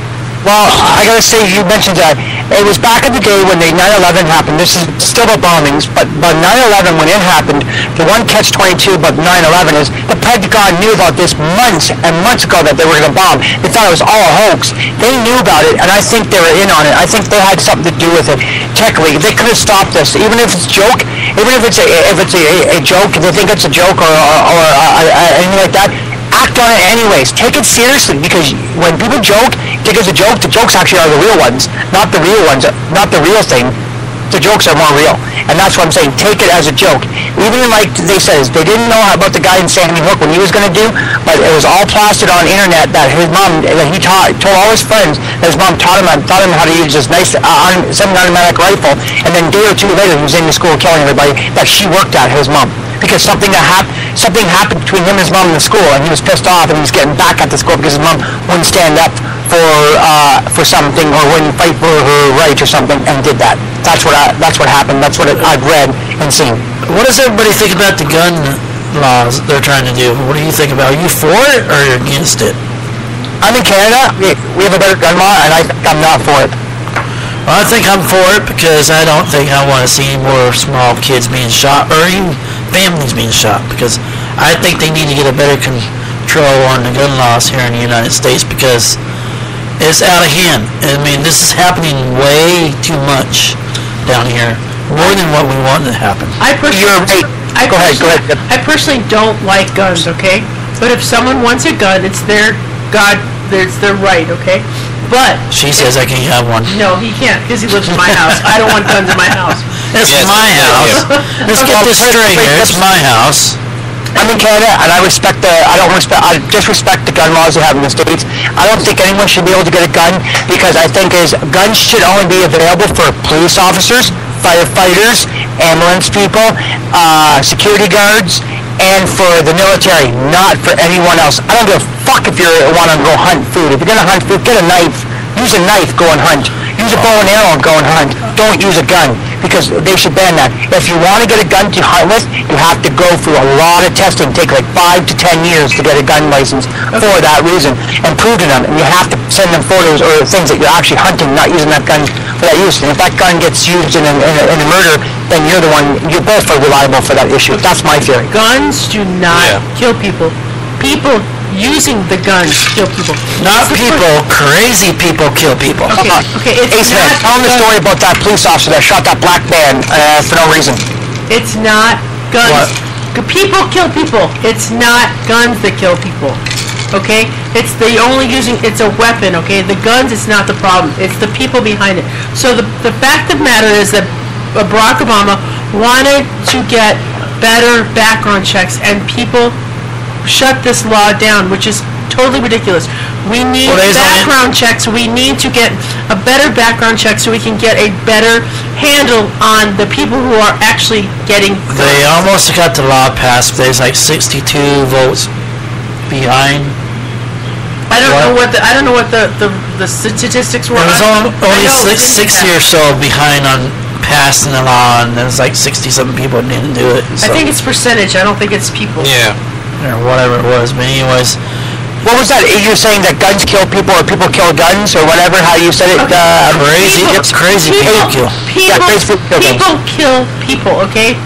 S5: Well, I gotta say, you mentioned that. It was back in the day when the 9/11 happened. This is still the bombings, but 9/11, when it happened, the one catch-22 about 9/11 is the Pentagon knew about this months and months ago that they were going to bomb. They thought it was all a hoax. They knew about it, and I think they were in on it. I think they had something to do with it. Technically, they could have stopped this, even if it's a joke, even if it's a joke, if they think it's a joke or anything like that. Act on it anyways. Take it seriously, because when people joke, think it's a joke. The jokes actually are the real ones, not the real ones, not the real thing. The jokes are more real, and that's what I'm saying. Take it as a joke. Even like they says, they didn't know about the guy in Sandy Hook when he was going to do, but it was all plastered on the internet that his mom, that he told all his friends that his mom taught him how to use this nice semi-automatic rifle, and then a day or two later he was in the school killing everybody that she worked at, his mom. Because something happened between him and his mom in the school, and he was pissed off, and he was getting back at the school because his mom wouldn't stand up for something, or wouldn't fight for her rights or something, and did that. That's what happened. That's what I've read and seen.
S2: What does everybody think about the gun laws they're trying to do? What do you think about? Are you for it or against it?
S5: I'm in Canada. We have a better gun law, and I'm not for it.
S2: Well, I think I'm for it because I don't think I want to see more small kids being shot, or even families being shot, because I think they need to get a better control on the gun laws here in the United States, because it's out of hand. I mean, this is happening way too much down here, more than what we want to happen.
S5: Go ahead.
S3: I personally don't like guns, okay? But if someone wants a gun, it's their right, okay? But
S2: she says I can't have one.
S3: No, he can't, because he lives in my house. I don't want guns in my house.
S2: It's my house. Let's get this straight here. It's my house.
S5: I'm in Canada, and I just respect the gun laws they have in the States. I don't think anyone should be able to get a gun, because I think guns should only be available for police officers, firefighters, ambulance people, security guards, and for the military, not for anyone else. I don't give a fuck if you want to go hunt food. If you're going to hunt food, get a knife. Use a knife, go and hunt. Use a bow and arrow and go and hunt. Don't use a gun, because they should ban that. If you want to get a gun to hunt with, you have to go through a lot of testing. Take like 5 to 10 years to get a gun license for that reason, and prove to them. And you have to send them photos or things that you're actually hunting, not using that gun for that use. And if that gun gets used in a murder, then you're both liable for that issue. That's my theory.
S3: Guns do not kill people. People using the guns kill people.
S2: Not people. Crazy people kill people.
S3: Okay.
S5: Ace Man, tell them the story about that police officer that shot that black man for no reason.
S3: It's not guns. What? People kill people. It's not guns that kill people. Okay? It's a weapon, okay? The guns is not the problem. It's the people behind it. So the fact of the matter is that Barack Obama wanted to get better background checks, and people shut this law down, which is totally ridiculous. We need background checks. We need to get a better background check so we can get a better handle on the people who are actually getting guns.
S2: They almost got the law passed. There's like 62 votes behind.
S3: I don't know what the statistics were.
S2: It was only 60 or so behind on passing the law, and there's like 60-something people didn't do it. So.
S3: I think it's percentage. I don't think it's people.
S4: Yeah.
S2: Or whatever it was, but anyways.
S5: What was that? You're saying that guns kill people, or people kill guns, or whatever, how you said it?
S2: Crazy. It's crazy. People kill.
S3: People kill people, okay?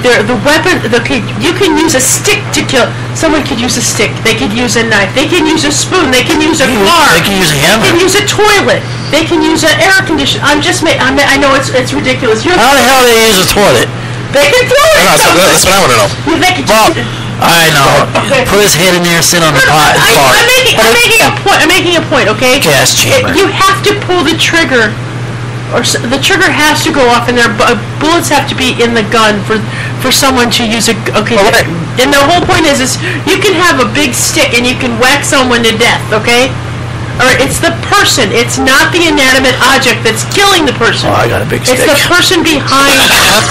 S3: the weapon. Okay, you can use a stick to kill. Someone could use a stick. They could use a knife. They can use a spoon. They can use a car.
S2: They can use a hammer.
S3: They can use a toilet. They can use an air conditioner. I know it's ridiculous.
S2: How the hell do they use a toilet?
S3: They can throw it.
S4: That's what I want to know.
S3: They can
S2: I know.
S3: Okay.
S2: Put his head in there, sit on the pot, and fart.
S3: I'm making a point. Okay.
S2: Gas chamber.
S3: You have to pull the trigger. The trigger has to go off, and bullets have to be in the gun for someone to use a. Okay, and the whole point is you can have a big stick and you can whack someone to death. Okay, or it's the person. It's not the inanimate object that's killing the person.
S2: Oh, I got a big stick.
S3: It's the person behind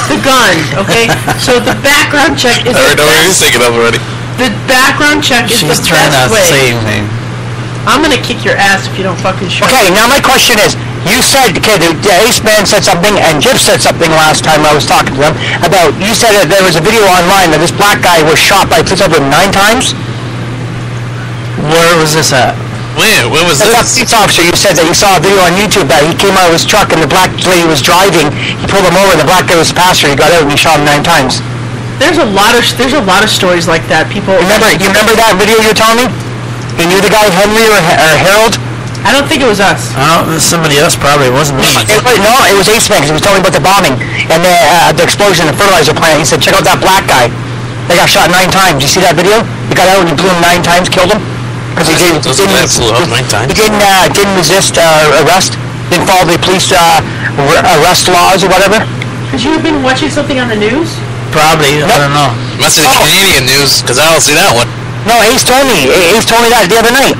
S3: the gun. Okay, so the background check is.
S4: I know he's taking up already.
S3: The background check is
S2: She's
S3: the
S2: trying
S3: best
S2: not
S3: way.
S2: to say anything.
S3: I'm gonna kick your ass if you don't fucking shut up.
S5: Okay, now my question is, you said, okay, the Ace Man said something, and Jip said something last time I was talking to them about, you said that there was a video online that this black guy was shot by a police officer 9 times?
S2: Where was this at?
S4: Where was
S5: That's
S4: this?
S5: a police officer, you said that you saw a video on YouTube that he came out of his truck and the black lady was driving, he pulled him over and the black guy was the passenger, he got out and he shot him 9 times.
S3: There's a lot of stories like that. People.
S5: You remember that video you were telling me? You knew the guy Henry or Harold?
S3: I don't think it was us.
S2: Somebody else probably. It wasn't me.
S5: No, it was Ace Man, because he was telling me about the bombing and the explosion in the fertilizer plant. He said, check out that black guy. They got shot 9 times. You see that video? He got out and he blew him 9 times, killed him. Because he didn't resist arrest. Didn't follow the police arrest laws or whatever.
S3: Could you have been watching something on the news?
S2: Probably. I don't know.
S4: Must be the Canadian news, because I don't see that one.
S5: No, Ace told me that the other night.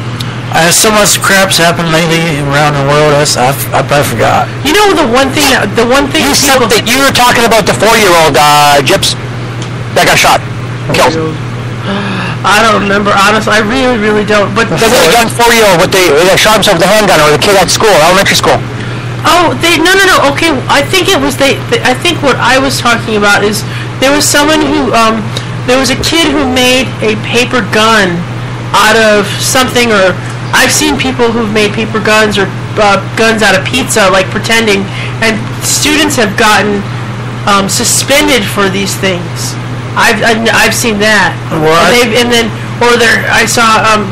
S2: So much crap's happened lately around the world. I probably forgot.
S3: You know the one thing
S5: You said that you were talking about the 4-year-old Gyps that got shot and killed.
S3: I don't remember, honestly. I really, really don't. But
S5: The young 4-year-old they shot himself with a handgun, or the kid at school, elementary school.
S3: no. Okay, I think it was I think what I was talking about is there was someone who there was a kid who made a paper gun out of something, or I've seen people who've made paper guns or guns out of pizza, like pretending, and students have gotten suspended for these things. I've seen that.
S2: What?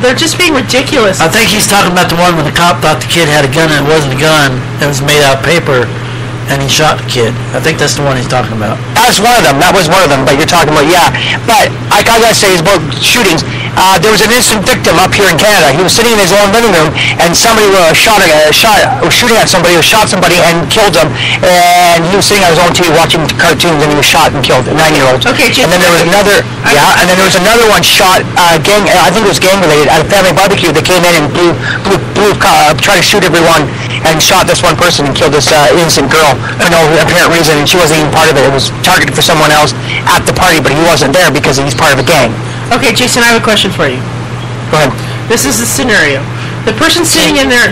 S3: They're just being ridiculous.
S2: I think he's talking about the one where the cop thought the kid had a gun and it wasn't a gun. It was made out of paper, and he shot the kid. I think that's the one he's talking about.
S5: That was one of them, but you're talking about, yeah. But I gotta say, it's about shootings. There was an innocent victim up here in Canada. He was sitting in his own living room, and somebody was shooting at somebody, or shot somebody and killed him. And he was sitting on his own TV watching cartoons, and he was shot and killed. A 9-year-old.
S3: Okay, Jim.
S5: And then there was another, and then there was another one shot, I think it was gang related, at a family barbecue. They came in and tried to shoot everyone, and shot this one person and killed this innocent girl for no apparent reason, and she wasn't even part of it. It was targeted for someone else at the party, but he wasn't there because he's part of a gang.
S3: Okay, Jason, I have a question for you.
S5: Go ahead.
S3: This is the scenario. The person's sitting in their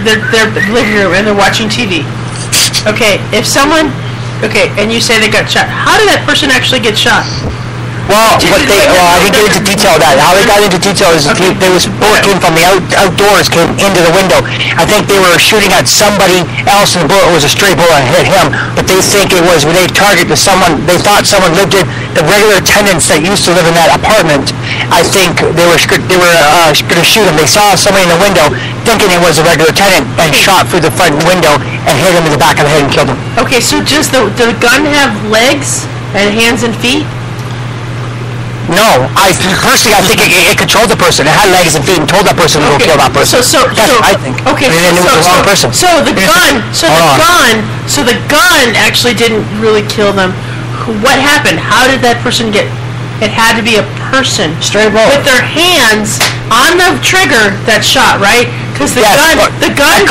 S3: living room and they're watching TV. Okay, and you say they got shot. How did that person actually get shot?
S5: Well, I didn't get into detail of that. How they got into detail is bullet came from the outdoors, came into the window. I think they were shooting at somebody else, and the bullet was a stray bullet and hit him. But they think it was when they targeted someone. They thought someone lived in the regular tenants that used to live in that apartment. I think they were going to shoot him. They saw somebody in the window, thinking it was a regular tenant, and shot through the front window and hit him in the back of the head and killed him.
S3: Okay, so does the gun have legs and hands and feet?
S5: No, I think it controlled the person. It had legs and feet and told that person to go kill that person. That's what I think.
S3: Okay,
S5: and it was the wrong person.
S3: So the gun actually didn't really kill them. What happened? How did that person get? It had to be a person
S5: straight bullet
S3: with their hands on the trigger that shot, right? Because the gun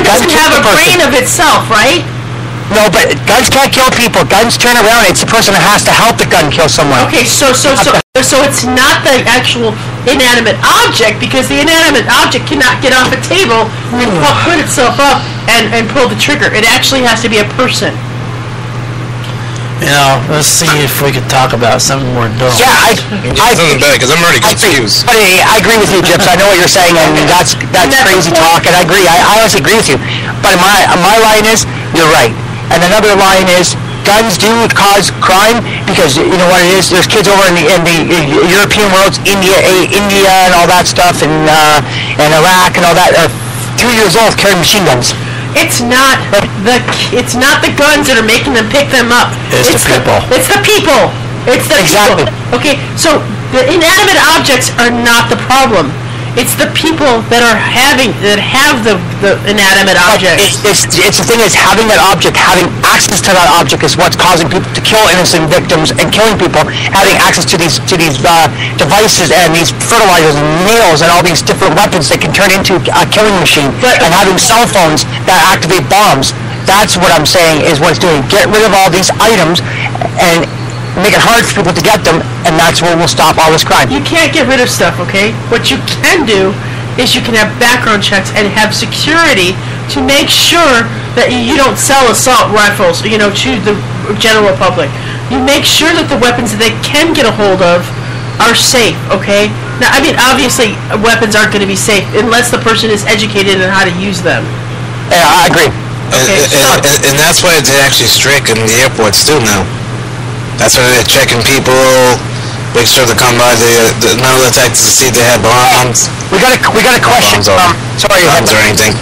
S3: doesn't have a brain of itself, right?
S5: No, but guns can't kill people. Guns turn around. It's the person that has to help the gun kill someone.
S3: Okay, so it's not the actual inanimate object, because the inanimate object cannot get off a table and put itself up and pull the trigger. It actually has to be a person.
S2: You know, let's see if we could talk about something more dull.
S5: Yeah,
S4: something better, because I'm already confused.
S5: I agree with you, Gyps. I know what you're saying, and that's crazy talk, and I agree. I honestly agree with you. But my line is, you're right. And another line is, guns do cause crime because you know what it is. There's kids over in the European worlds, India and all that stuff, and Iraq and all that are 2 years old carrying machine guns.
S3: It's not the guns that are making them pick them up.
S2: It's the people.
S3: It's the people. It's the
S5: Exactly.
S3: people. Okay, so the inanimate objects are not the problem. It's the people that have the inanimate objects.
S5: It's the thing is having that object, having access to that object is what's causing people to kill innocent victims and killing people. Having access to these devices and these fertilizers and nails and all these different weapons that can turn into a killing machine. And having cell phones that activate bombs. That's what I'm saying is what it's doing. Get rid of all these items and make it hard for people to get them, and that's where we'll stop all this crime.
S3: You can't get rid of stuff, okay? What you can do is you can have background checks and have security to make sure that you don't sell assault rifles, to the general public. You make sure that the weapons that they can get a hold of are safe, okay? Now, I mean, obviously, weapons aren't going to be safe unless the person is educated on how to use them.
S5: Yeah, I agree.
S3: Okay,
S4: and that's why they're actually strict in the airports too now. That's why they're checking people, make sure to come by the metal detectors to see if they have bombs.
S5: We got a question. Sorry,
S4: bombs or anything.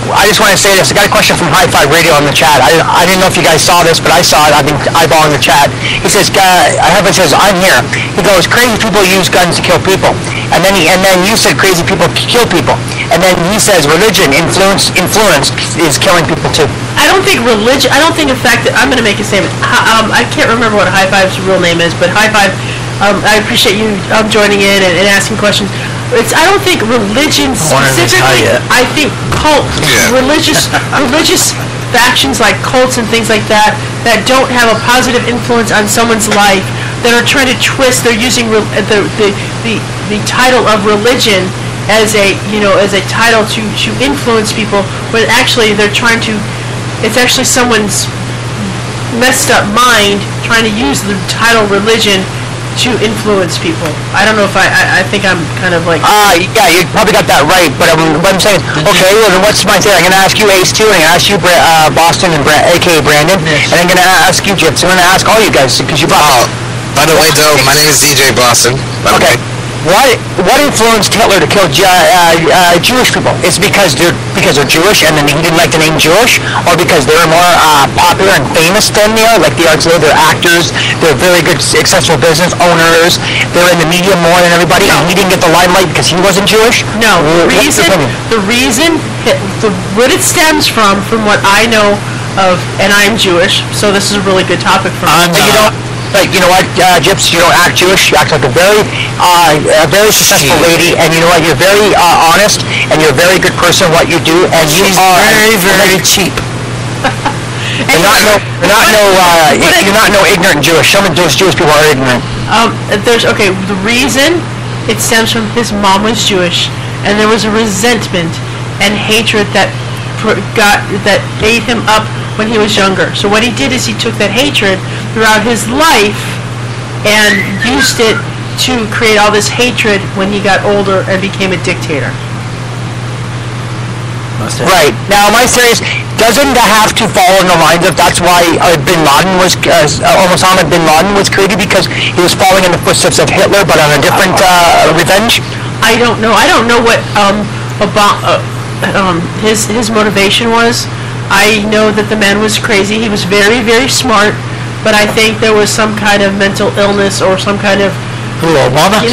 S5: I just want to say this. I got a question from High Five Radio on the chat. I didn't know if you guys saw this, but I saw it. I've been eyeballing the chat. He says, says, I'm here. He goes, crazy people use guns to kill people. And then you said crazy people kill people. And then he says religion influence is killing people too.
S3: I don't think the fact that, I'm going to make a statement. I can't remember what High Five's real name is, but High Five, I appreciate you joining in and asking questions. I don't think religion specifically. I think religious factions like cults and things like that don't have a positive influence on someone's life, that are trying to twist. They're using the title of religion as a title to influence people, but actually they're trying to. It's actually someone's messed up mind trying to use the title religion to influence people. I don't know if I think I'm kind of like...
S5: yeah, you probably got that right, but what I'm saying, okay, well, then what's my thing? I'm going to ask you Ace too, and I'm going to ask you Boston and a.k.a. Brandon, and I'm going to ask you Gyps. I'm going to ask all you guys, because you brought...
S4: By the way, though, my name is DJ Boston.
S5: Okay. What influenced Hitler to kill Jewish people? It's because they're Jewish and then he didn't like the name Jewish, or because they were more popular and famous than they are, like the arts. They're actors, they're very good, successful business owners, they're in the media more than everybody, and he didn't get the limelight because he wasn't Jewish?
S3: No, what it stems from what I know of, and I'm Jewish, so this is a really good topic for me.
S5: You know what, Gyps, you don't act Jewish. You act like a very successful lady, and you know what, you're very honest, and you're a very good person. What you do, and you are
S2: very, very cheap.
S5: You're not no ignorant Jewish. Some of those Jewish people are ignorant.
S3: The reason it stems from his mom was Jewish, and there was a resentment and hatred that ate him up when he was younger. So what he did is he took that hatred throughout his life and used it to create all this hatred when he got older and became a dictator.
S5: Right. Now, my theory is, doesn't that have to fall in the lines of that's why Osama bin Laden was created, because he was following in the footsteps of Hitler, but on a different revenge?
S3: I don't know. I don't know what his motivation was. I know that the man was crazy. He was very, very smart, but I think there was some kind of mental illness or some kind of...
S2: Who, Obama?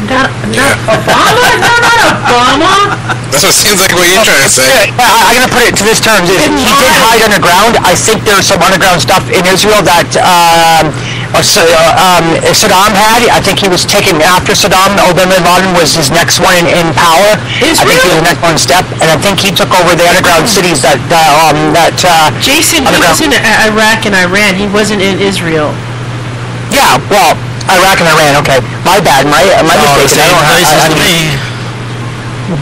S3: Not Obama? Not Obama!
S4: That's what seems like what you're trying to say.
S5: I'm going to put it to this term. He did hide underground. I think there's some underground stuff in Israel that Saddam had. I think he was taken after Saddam. Bin Laden was his next one in power. I think he was the next one step, and I think he took over the underground cities that
S3: Jason, he was in Iraq and Iran. He wasn't in Israel.
S5: Yeah, well, Iraq and Iran. Okay, my bad. My mistake.
S2: Same places to me.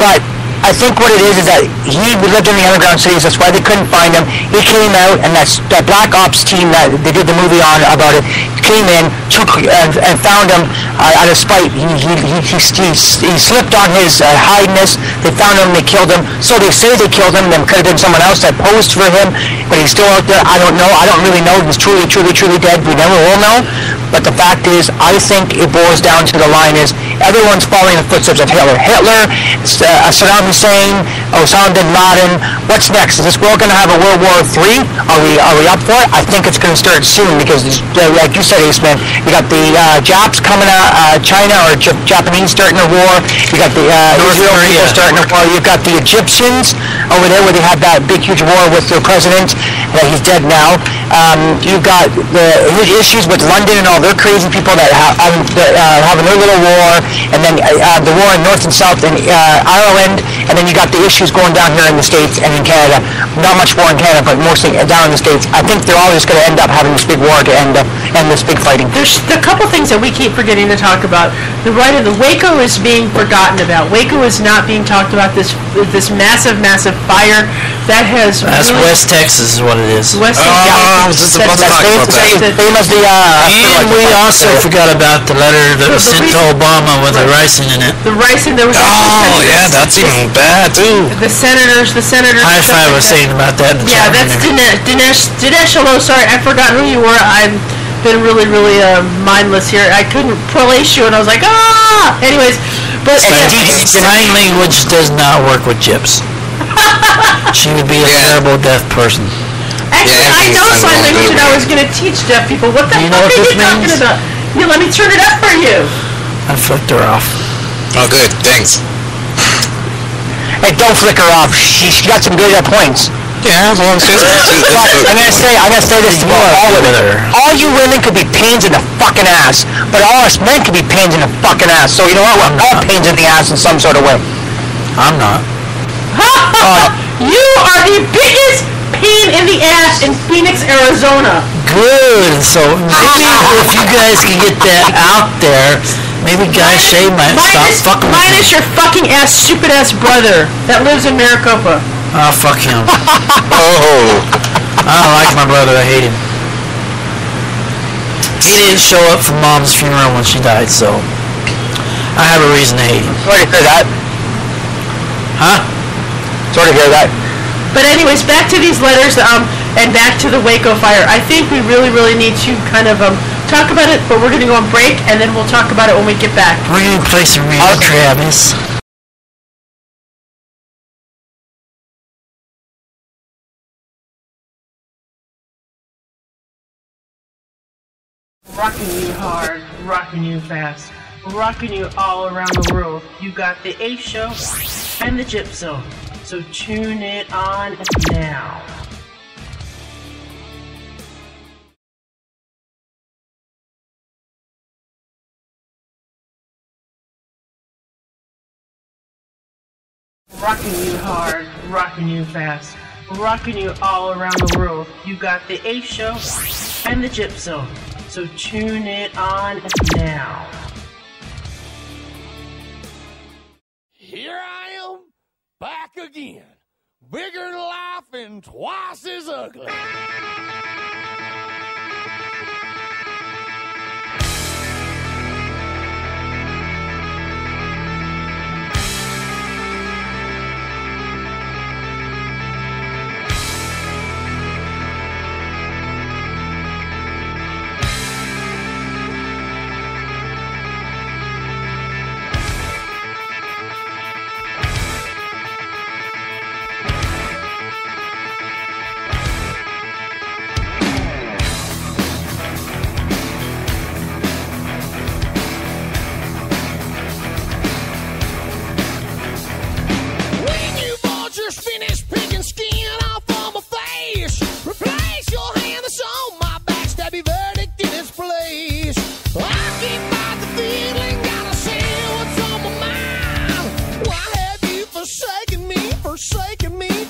S5: But I think what it is that he lived in the underground cities. That's why they couldn't find him. He came out, and that Black Ops team that they did the movie on about it came in, took and found him out of spite. He slipped on his hidiness. They found him. They killed him. So they say they killed him. There could have been someone else that posed for him, but he's still out there. I don't know. I don't really know. He's truly dead. We never will know. But the fact is, I think it boils down to the line is everyone's following the footsteps of Hitler. Saddam Hussein, Osama bin Laden. What's next? Is this world going to have a World War III? Are we up for it? I think it's going to start soon because, like you said, Aceman, you got the Japs coming out, China or Japanese starting a war. You got the Israel people starting a war. You've got the Egyptians over there where they had that big huge war with their president. He's dead now. You've got the issues with London and all their crazy people that having their little war, and then the war in North and South in Ireland, and then you got the issues going down here in the States and in Canada. Not much war in Canada, but mostly down in the States. I think they're all just going to end up having this big war to end this big fighting.
S3: There's a couple things that we keep forgetting to talk about. The right of the Waco is being forgotten about. Waco is not being talked about. This massive fire that has.
S2: That's really West Texas is what it is.
S3: West Texas.
S4: I was just about to talk about that.
S2: And we also forgot about the letter that was sent to Obama with the ricin in it.
S3: The ricin, there was.
S4: Oh yeah, that's even bad too.
S3: The senators.
S2: High Five was saying about that. In the
S3: yeah, that's Dinesh. Hello, sorry, I forgot who you were. I've been really mindless here. I couldn't place you, and I was like, ah. Anyways, but
S2: sign language does not work with Gyps. She would be a terrible deaf person.
S3: Actually, I know sign language, and I was going to teach deaf people. What the fuck are you talking about? Here, let me turn it up for you.
S2: I flicked her off.
S4: Oh, good. Thanks.
S5: Hey, don't flick her off. She got some good points.
S4: Yeah, as long as
S5: I'm gonna say this to all women. All you women could be pains in the fucking ass, but all us men could be pains in the fucking ass. So you know what? We're all pains in the ass in some sort of way.
S2: I'm not.
S3: You are the biggest pain in the ass in Phoenix, Arizona.
S2: Good. So maybe if you guys can get that out there, maybe Guy Shea might stop fucking with you.
S3: Minus your fucking ass, stupid ass brother that lives in Maricopa.
S2: Oh, fuck him.
S4: Oh.
S2: I don't like my brother. I hate him. He didn't show up for Mom's funeral when she died, so I have a reason to hate him.
S5: Sorry to hear that.
S2: Huh?
S5: Sorry to hear that.
S3: But anyways, back to these letters, and back to the Waco fire. I think we really need to kind of talk about it, but we're going to go on break, and then we'll talk about it when we get back.
S2: We're going to play some real Travis.
S3: Rocking you hard, rocking you fast, rocking you all around the world. You got the Ace Show and the Gyp Zone. So tune it on now. Rocking you hard, rocking you fast, rocking you all around the world. You got the Ace Show and the Gyp Zone. So tune it on now.
S9: Here I am, back again. Bigger than life and twice as ugly.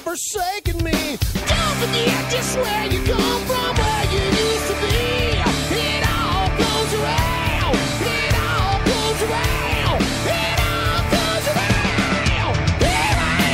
S9: Forsaken me. Don't forget just where you come from, where you used to be. It all goes around. It all goes around. It all goes around. Here I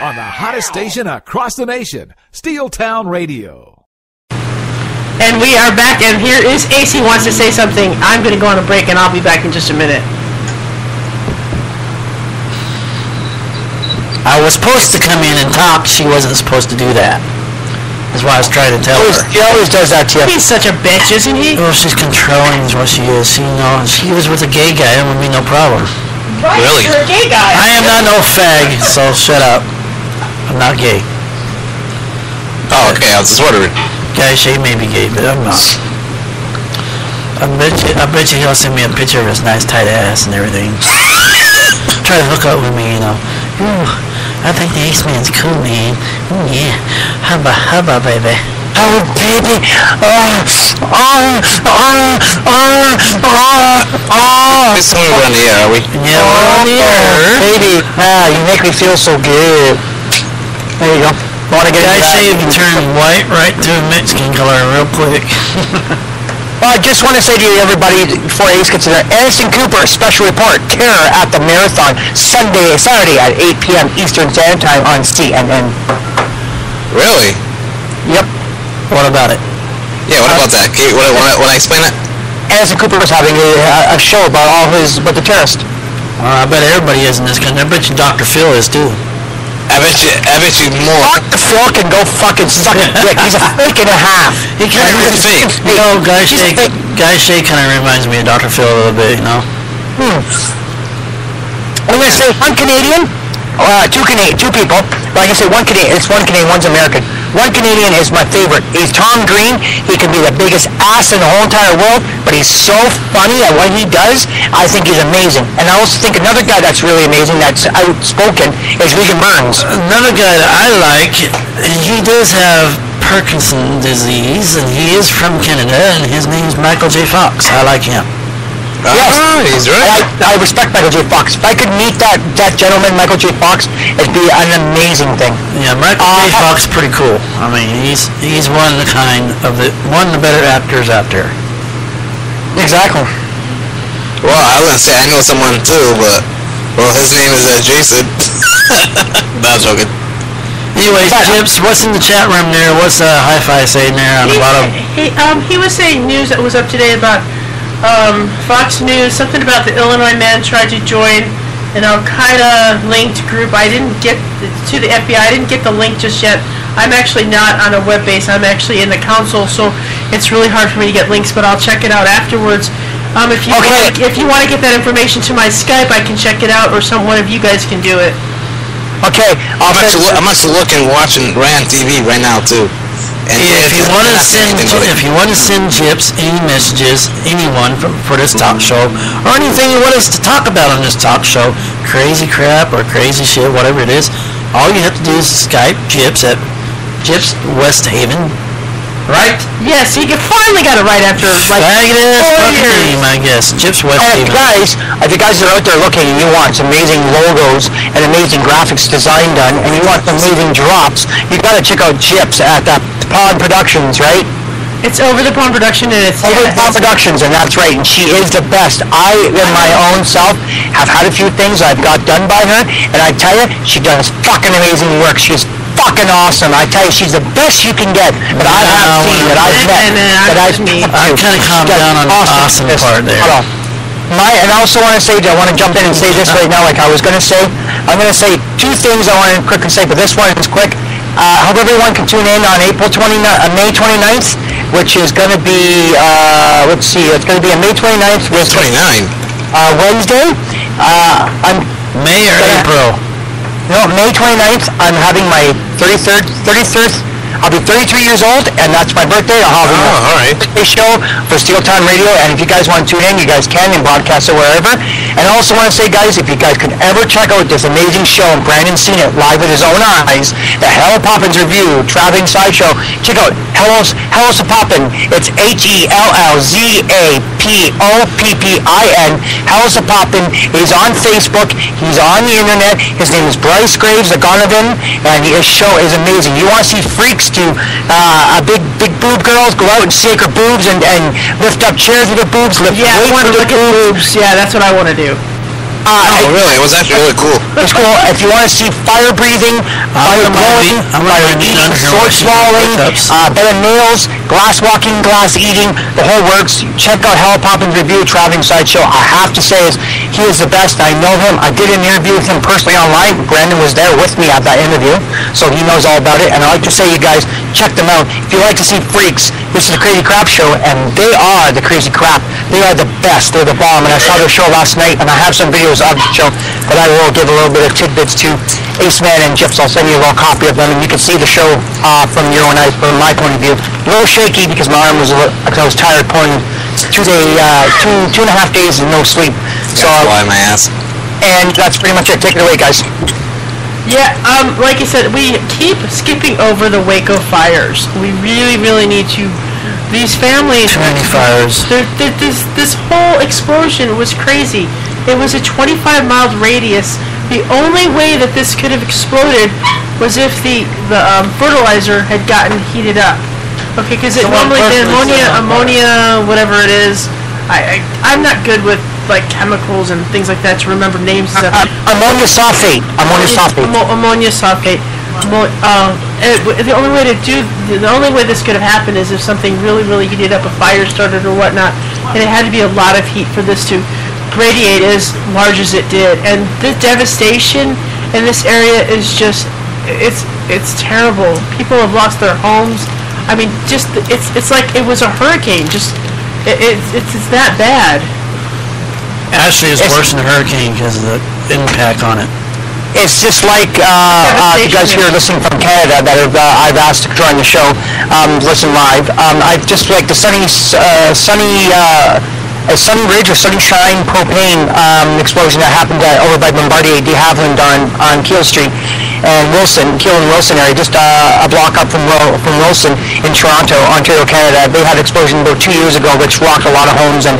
S8: on the hottest station across the nation, Steeltown Radio.
S3: And we are back, and here is AC wants to say something. I'm going to go on a break, and I'll be back in just a minute.
S2: I was supposed to come in and talk. She wasn't supposed to do that. That's what I was trying to tell her.
S5: He always does that to you.
S3: He's such a bitch, isn't he?
S2: Oh, she's controlling is what she is. You know, she was with a gay guy, it would be no problem.
S3: Right,
S4: Really?
S3: you're a gay guy.
S2: I am not no fag, so shut up. I'm not gay.
S4: Oh, okay. I was just wondering.
S2: Guy Shay may be gay, but I'm not. I bet you he'll send me a picture of his nice tight ass and everything. Try to hook up with me, you know. Ooh, I think the Ace-Man's cool, man. Ooh, yeah. Hubba, baby.
S5: Oh, baby.
S4: It's somewhere around the air, are we?
S2: Yeah, we're on the air.
S5: Baby, you make me feel so good. There you go. Want to get
S2: Guy
S5: into that?
S2: Shay can turn white right to a Mexican color real quick.
S5: Well, I just want to say to you, everybody, before Ace gets in there, Anderson Cooper, special report, terror at the marathon, Saturday at 8 p.m. Eastern Standard Time on CNN.
S4: Really?
S5: Yep.
S2: What about it?
S4: Yeah, what about that? Can you, when I explain it?
S5: Anderson Cooper was having a show about about the terrorist.
S2: I bet everybody is in this country. I bet you Dr. Phil is too.
S4: I bet you more.
S5: Dr. Phil can go fucking suck a dick. He's a fake and a half.
S2: He kind of
S4: He's fake.
S2: You know, Guy Shay kind of reminds me of Dr. Phil a little bit, you know.
S5: I'm going to say one Canadian, two people. Like I say, one Canadian. It's one Canadian, one's American. One Canadian is my favorite. He's Tom Green. He can be the biggest ass in the whole entire world, but he's so funny at what he does. I think he's amazing. And I also think another guy that's really amazing, that's outspoken, is Regan Burns.
S2: Another guy that I like, he does have Parkinson's disease, and he is from Canada, and his name's Michael J. Fox. I like him.
S5: Yes,
S4: he's right.
S5: I respect Michael J. Fox. If I could meet that gentleman, Michael J. Fox, it'd be an amazing thing.
S2: Yeah, Michael J. Fox is pretty cool. I mean, he's one of the better actors out there.
S5: Exactly.
S4: Well, I was gonna say I know someone too, but his name is Jason. No, I'm joking.
S2: Anyways, Jips, what's in the chat room there? What's Hi-Fi saying there on the bottom?
S3: He was saying news that was up today about Fox News, something about the Illinois man tried to join an Al-Qaeda linked group. I didn't get to the FBI. I didn't get the link just yet. I'm actually not on a web base. I'm actually in the council, so it's really hard for me to get links, but I'll check it out afterwards. If you want to get that information to my Skype, I can check it out, or one of you guys can do it.
S5: Okay,
S4: I'm actually looking, watching Rand TV right now too. And
S2: if you want to send Jips any messages, anyone for this talk show, or anything you want us to talk about on this talk show, crazy crap or crazy shit, whatever it is, all you have to do is Skype Jips at Jips West Haven. Right?
S3: Yes, you finally got it right after like 4 years.
S2: I guess. Jips West Haven.
S5: If you guys are out there looking and you want some amazing logos and amazing graphics design done, and you want some amazing drops, you got to check out Jips at Pawn Productions, right?
S3: It's Over the Pawn Production, and it's
S5: Over the Pawn Productions, and that's right. And she is the best. I, in my own self, have had a few things I've got done by her, and I tell you, she does fucking amazing work. She's fucking awesome. I tell you, she's the best you can get that I have seen, that I've met, that I've met.
S2: I kind of calmed down on the awesome part there.
S5: And I also want to say, I want to jump in and say this right now, like I was going to say. I'm going to say two things I want to quickly say, but this one is quick. I hope everyone can tune in on May 29th, which is going to be, it's going to be on May 29th.
S4: 29?
S5: Wednesday.
S2: May or April?
S5: No, May 29th, I'm having my 33rd, I'll be 33 years old, and that's my birthday. I'll have a birthday show for Steel Time Radio, and if you guys want to tune in, you guys can and broadcast it wherever. And I also want to say, guys, if you guys could ever check out this amazing show, and Brandon's seen it live with his own eyes, the Hello Poppins Review, Traveling Sideshow, check out Hello's Poppin'. It's HELLZAPOPPIN. Hello's Poppin'. He's on Facebook. He's on the internet. His name is Bryce Graves, the Gonovan, and his show is amazing. You want to see freaks do big boob girls go out and shake her boobs and lift up chairs with her boobs, lift weights with her boobs.
S3: Yeah, that's what I want to do.
S4: Oh, really? It was actually really cool.
S5: It's cool. If you want to see fire breathing, fire blowing, fire eating, sword swallowing, better nails, glass walking, glass eating, the whole works, check out Hell Poppin's review, Traveling Sideshow. I have to say, he is the best. I know him. I did an interview with him personally online. Brandon was there with me at that interview, so he knows all about it. And I like to say, you guys, check them out. If you like to see freaks, this is the Crazy Crap Show, and they are the Crazy Crap. They are the best. They're the bomb. And I saw their show last night, and I have some videos of the show that I will give a little bit of tidbits to Ace Man and Gyps. I'll send you a little copy of them, and you can see the show from your own eyes, from my point of view. A little shaky because my arm was I was tired pulling 2.5 days and no sleep. So
S4: fly my ass.
S5: And that's pretty much it. Take it away, guys.
S3: Yeah, like I said, we keep skipping over the Waco fires. We really, really need to. These families.
S2: Too many fires.
S3: This whole explosion was crazy. It was a 25-mile radius. The only way that this could have exploded was if the fertilizer had gotten heated up. Okay, because normally the ammonia, whatever it is. I'm not good with like chemicals and things like that to remember names and stuff.
S5: Ammonia sulfate.
S3: Ammonia sulfate. The only way this could have happened is if something really, really heated up, a fire started or whatnot, and it had to be a lot of heat for this to radiate as large as it did. And the devastation in this area is just, it's terrible. People have lost their homes. I mean, just it's like it was a hurricane. Just it's that bad.
S2: Actually, it's worse than a hurricane because of the impact on it.
S5: It's just like you guys here listening from Canada that I've asked to join the show, listen live. I just like the Sunny Ridge or Sunshine propane explosion that happened over by Bombardier de Havilland on Keele Street and Keele and Wilson area, just a block up from Wilson in Toronto, Ontario, Canada. They had an explosion about 2 years ago, which rocked a lot of homes, and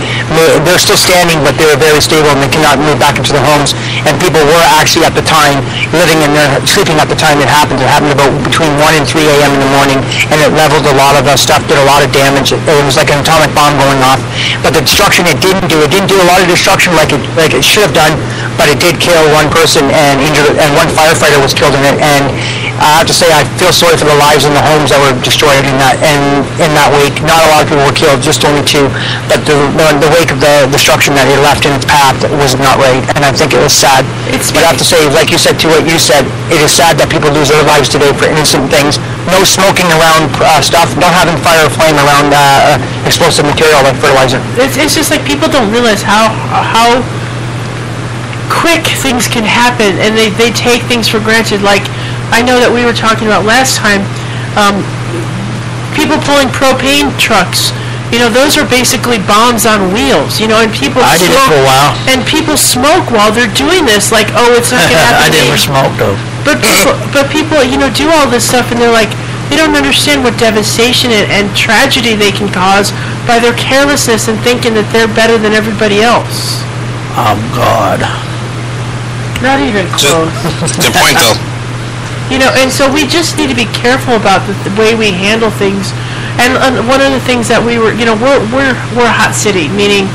S5: they're still standing, but they were very stable, and they cannot move back into their homes. And people were actually at the time living in there, sleeping at the time it happened. It happened about between 1 and 3 a.m. in the morning, and it leveled a lot of stuff, did a lot of damage. It was like an atomic bomb going off. But the destruction it didn't do a lot of destruction like it should have done, but it did kill one person and injured, and one firefighter was killed in it. And I have to say, I feel sorry for the lives and the homes that were destroyed in that wake. Not a lot of people were killed, just only 2. But the wake of the destruction that it left in its path was not right, and I think it was sad. But I have to say, like you said, to what you said, it is sad that people lose their lives today for innocent things. No smoking around stuff, not having fire or flame around explosive material like fertilizer.
S3: It's just like people don't realize how quick things can happen, and they take things for granted. Like, I know that we were talking about last time, people pulling propane trucks. You know, those are basically bombs on wheels. You know, and people
S2: I did it for a while.
S3: And people smoke while they're doing this. Like, oh, it's not gonna happen.
S2: I never smoked though.
S3: But people, you know, do all this stuff, and they're like, they don't understand what devastation and tragedy they can cause by their carelessness and thinking that they're better than everybody else.
S2: Oh God.
S3: Not even close.
S4: Good point, though.
S3: You know, and so we just need to be careful about the way we handle things. And one of the things that we were, you know, we're a hot city, meaning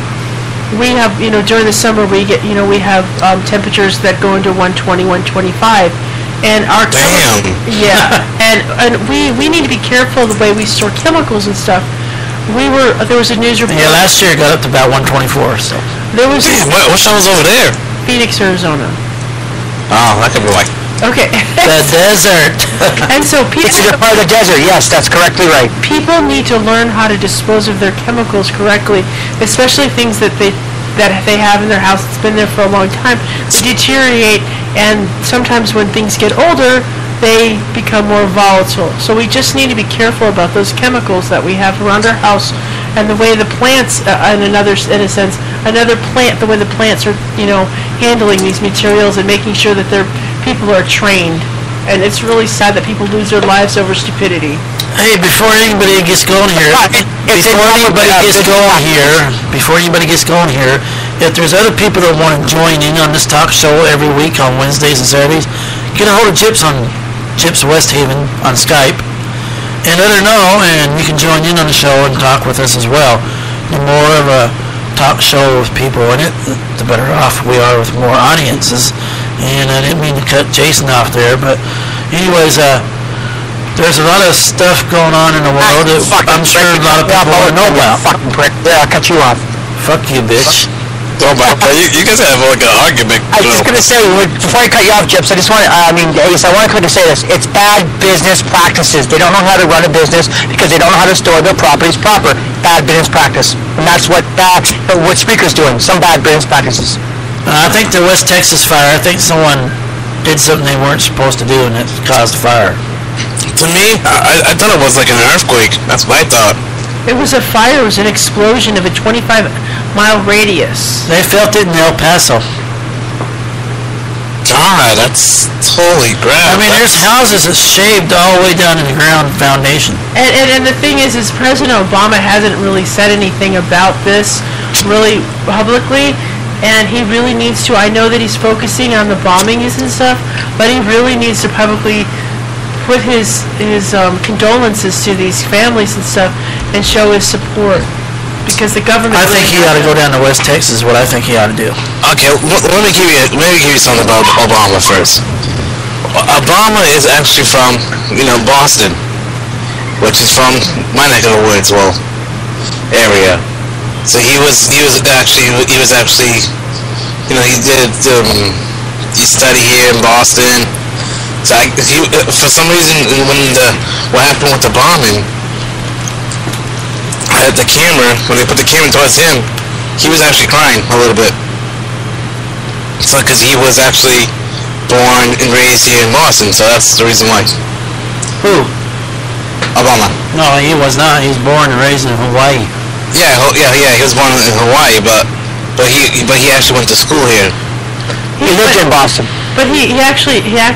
S3: we have, you know, during the summer we get, you know, we have temperatures that go into 120, 125, and our and we need to be careful the way we store chemicals and stuff. There was a news report.
S2: Yeah, last year it got up to about 124. So
S3: there was.
S4: What was over there?
S3: Phoenix, Arizona.
S4: Oh, that could be like.
S3: Okay.
S2: The desert.
S3: And so people.
S5: It's a part of the desert. Yes, that's correctly right.
S3: People need to learn how to dispose of their chemicals correctly, especially things that they have in their house that's been there for a long time. They deteriorate, and sometimes when things get older, they become more volatile. So we just need to be careful about those chemicals that we have around our house, and the way the plants, the way the plants are, you know, handling these materials and making sure that people are trained. And it's really sad that people lose their lives over stupidity.
S2: Hey, before anybody gets going here, if there's other people that want to join in on this talk show every week on Wednesdays and Saturdays, get a hold of Gyps on Gyps West Haven on Skype, and let her know, and you can join in on the show and talk with us as well. More of a talk show with people in it, the better off we are with more audiences. And I didn't mean to cut Jason off there, but anyways, there's a lot of stuff going on in the world that I'm sure a lot of people want to know about.
S5: Fucking prick. Yeah, I'll cut you off.
S2: Fuck you, bitch.
S4: You guys have like an argument.
S5: I was just going to say, before I cut you off, Jips, I want to quickly say this. It's bad business practices. They don't know how to run a business because they don't know how to store their properties proper. Bad business practice. And that's what Spreaker's doing. Some bad business practices.
S2: I think the West Texas fire, I think someone did something they weren't supposed to do and it caused a fire.
S4: To me, I thought it was like an earthquake. That's what I thought.
S3: It was a fire. It was an explosion of a 25-mile radius.
S2: They felt it in El Paso.
S4: God, that's holy crap.
S2: I mean, there's houses that shaved all the way down to the ground foundation.
S3: And the thing is President Obama hasn't really said anything about this really publicly, and he really needs to. I know that he's focusing on the bombings and stuff, but he really needs to publicly put his condolences to these families and stuff and show his support, because the government.
S2: I think he ought to go down to West Texas. What I think he ought to do.
S4: Okay, let me give you something about Obama first. Obama is actually from Boston, which is from my neck of the woods, area. So he actually he studied here in Boston. So for some reason, what happened with the bombing, the camera, when they put the camera towards him, he was actually crying a little bit. So, because he was actually born and raised here in Boston, so that's the reason why.
S2: Who?
S4: Obama.
S2: No, he was not. He was born and raised in Hawaii.
S4: Yeah, he was born in Hawaii, but he actually went to school here.
S5: He lived in Boston.
S3: But he actually has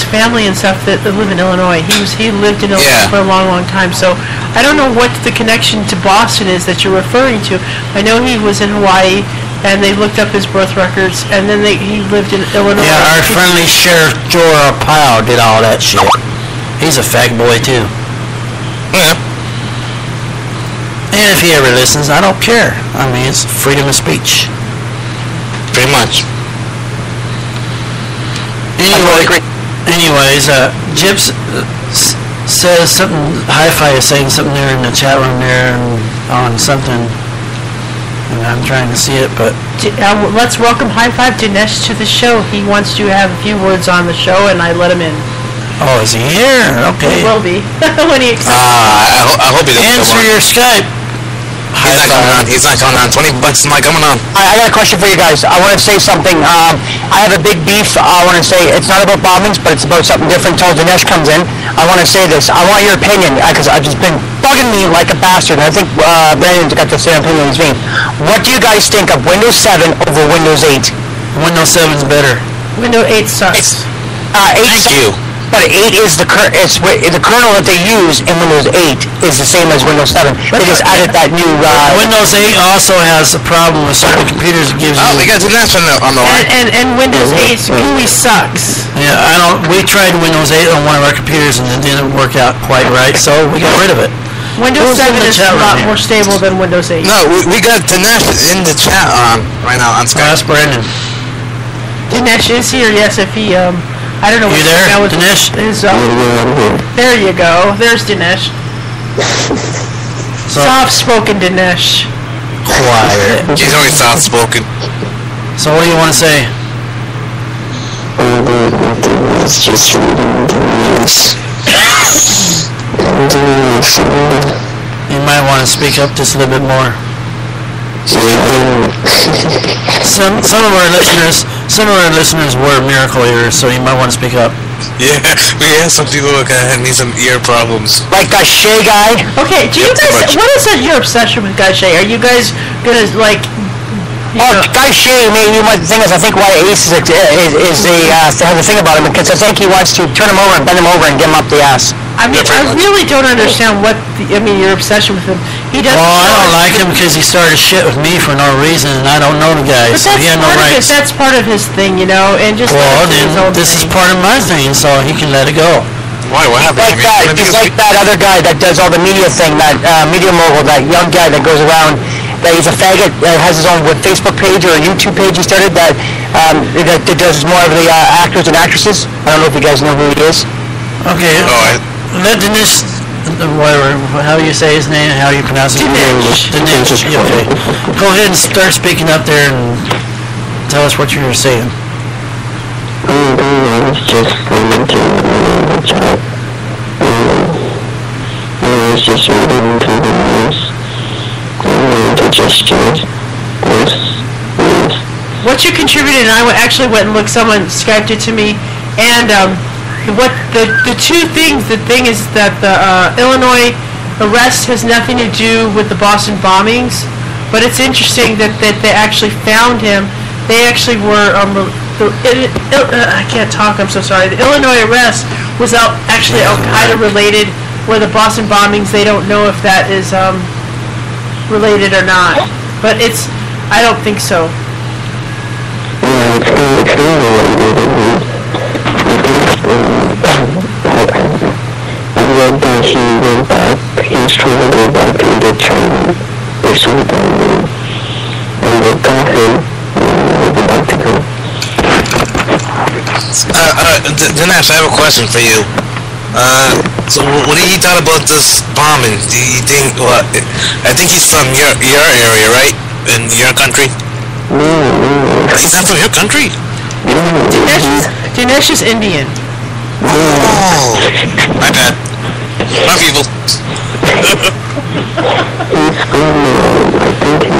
S3: family and stuff that live in Illinois. He lived in Illinois for a long time. So I don't know what the connection to Boston is that you're referring to. I know he was in Hawaii, and they looked up his birth records, and then he lived in Illinois.
S2: Yeah, our friendly Sheriff Joe Arpaio did all that shit. He's a fag boy too.
S4: Yeah.
S2: And if he ever listens, I don't care. I mean, it's freedom of speech.
S4: Pretty much.
S2: Anyways, Jips says something. Hi-Fi is saying something there in the chat room there on something, and I'm trying to see it. But
S3: let's welcome Hi-Fi Dinesh to the show. He wants to have a few words on the show, and I let him in.
S2: Oh, is he here? Okay.
S3: He will be when he accepts.
S4: I hope he doesn't.
S2: Answer your Skype.
S4: He's not coming on. $20 is not coming on.
S5: I got a question for you guys. I want to say something. I have a big beef. I want to say it's not about bombings, but it's about something different until Dinesh comes in. I want to say this. I want your opinion, because I've just been bugging me like a bastard, and I think Brandon's got the same opinion as me. What do you guys think of Windows 7 over Windows 8?
S2: Windows 7's better.
S3: Windows 8 sucks.
S5: 8
S4: Thank you.
S5: But 8 is the kernel that they use in Windows 8 is the same as Windows 7. They just added that new...
S2: Windows 8 also has a problem with certain computers. It gives you...
S4: we got Dinesh on the line.
S3: And Windows 8 really sucks.
S2: Yeah, we tried Windows 8 on one of our computers and it didn't work out quite right, so we got rid of it.
S3: Windows 7 is a lot more stable than Windows 8.
S4: No, we got Dinesh in the chat right now on Skype.
S2: That's Brandon.
S3: Dinesh is here, yes, if he... I don't know what
S2: you there, Dinesh?
S3: There you go. There's Dinesh. Soft-spoken Dinesh.
S2: Quiet.
S4: He's always soft-spoken.
S2: So what do you want to say?
S10: It's just reading the news.
S2: You might want to speak up just a little bit more. Some of our listeners wear miracle ears, so you might want to speak up.
S4: Yeah, we have some people that need some ear problems.
S5: Like that Shay guy.
S3: Okay, do you guys? What is your obsession with Guy Shay? Are you guys gonna like?
S5: Guy Shay, maybe the thing is, I think why Ace has the thing about him, because I think he wants to turn him over and bend him over and get him up the ass.
S3: I mean, I really don't understand your obsession with him. He doesn't.
S2: Well, I don't like him because he started shit with me for no reason, and I don't know the guy,
S3: but
S2: so he had no rights.
S3: That's part of his thing, and just.
S2: Well, then this is part of my thing, so he can let it go.
S4: Why? What happened?
S5: He's like that other guy that does all the media thing, that media mogul, that young guy that goes around, that he's a faggot, that has his own Facebook page or a YouTube page he started that does more of the actors and actresses. I don't know if you guys know who he is.
S2: Okay. Let Dinesh, whatever, how you say his name, how you pronounce it? Dinesh. Okay. Go ahead and start speaking up there and tell us what you were saying.
S10: I was just going to the chat. I was just reading through the news. The gestures.
S3: What you contributed, and I actually went and looked, someone Skyped it to me, and what the two things, the thing is that the Illinois arrest has nothing to do with the Boston bombings, but it's interesting that they actually found him. They actually were, I can't talk, I'm so sorry. The Illinois arrest was actually Al-Qaeda related, where the Boston bombings, they don't know if that is related or not. But I don't think so.
S10: I read that he went back, he's trying to go back into China or something, and they got him, they're about to go.
S4: Dinesh, I have a question for you. So what do you thought about this bombing? Do you think, I think he's from your area, right? In your country?
S10: No.
S4: He's not from your country?
S3: Dinesh is Indian.
S4: Oh, my bad. My people.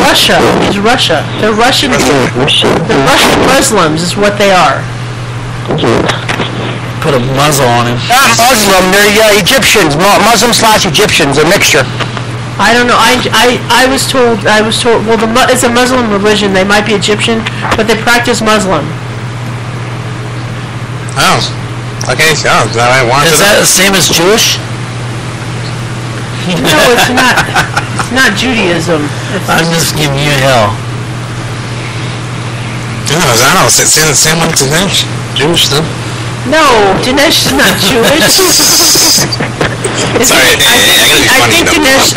S3: Russia. He's Russia. They're Russian. They're Russian Muslims is what they are.
S2: Put a muzzle on him.
S5: Not Muslim, they're Egyptians. Muslim/Egyptians, a mixture.
S3: I don't know. I was told. Well, it's a Muslim religion. They might be Egyptian, but they practice Muslim.
S4: Oh. Okay, yeah. I wanted
S2: Is that the same as Jewish?
S3: No, it's not. It's not Judaism.
S2: I'm just giving you hell.
S4: No, I don't know. Same one to Dinesh. Jewish, though.
S3: No, Dinesh is not Jewish.
S4: Sorry, I think Dinesh.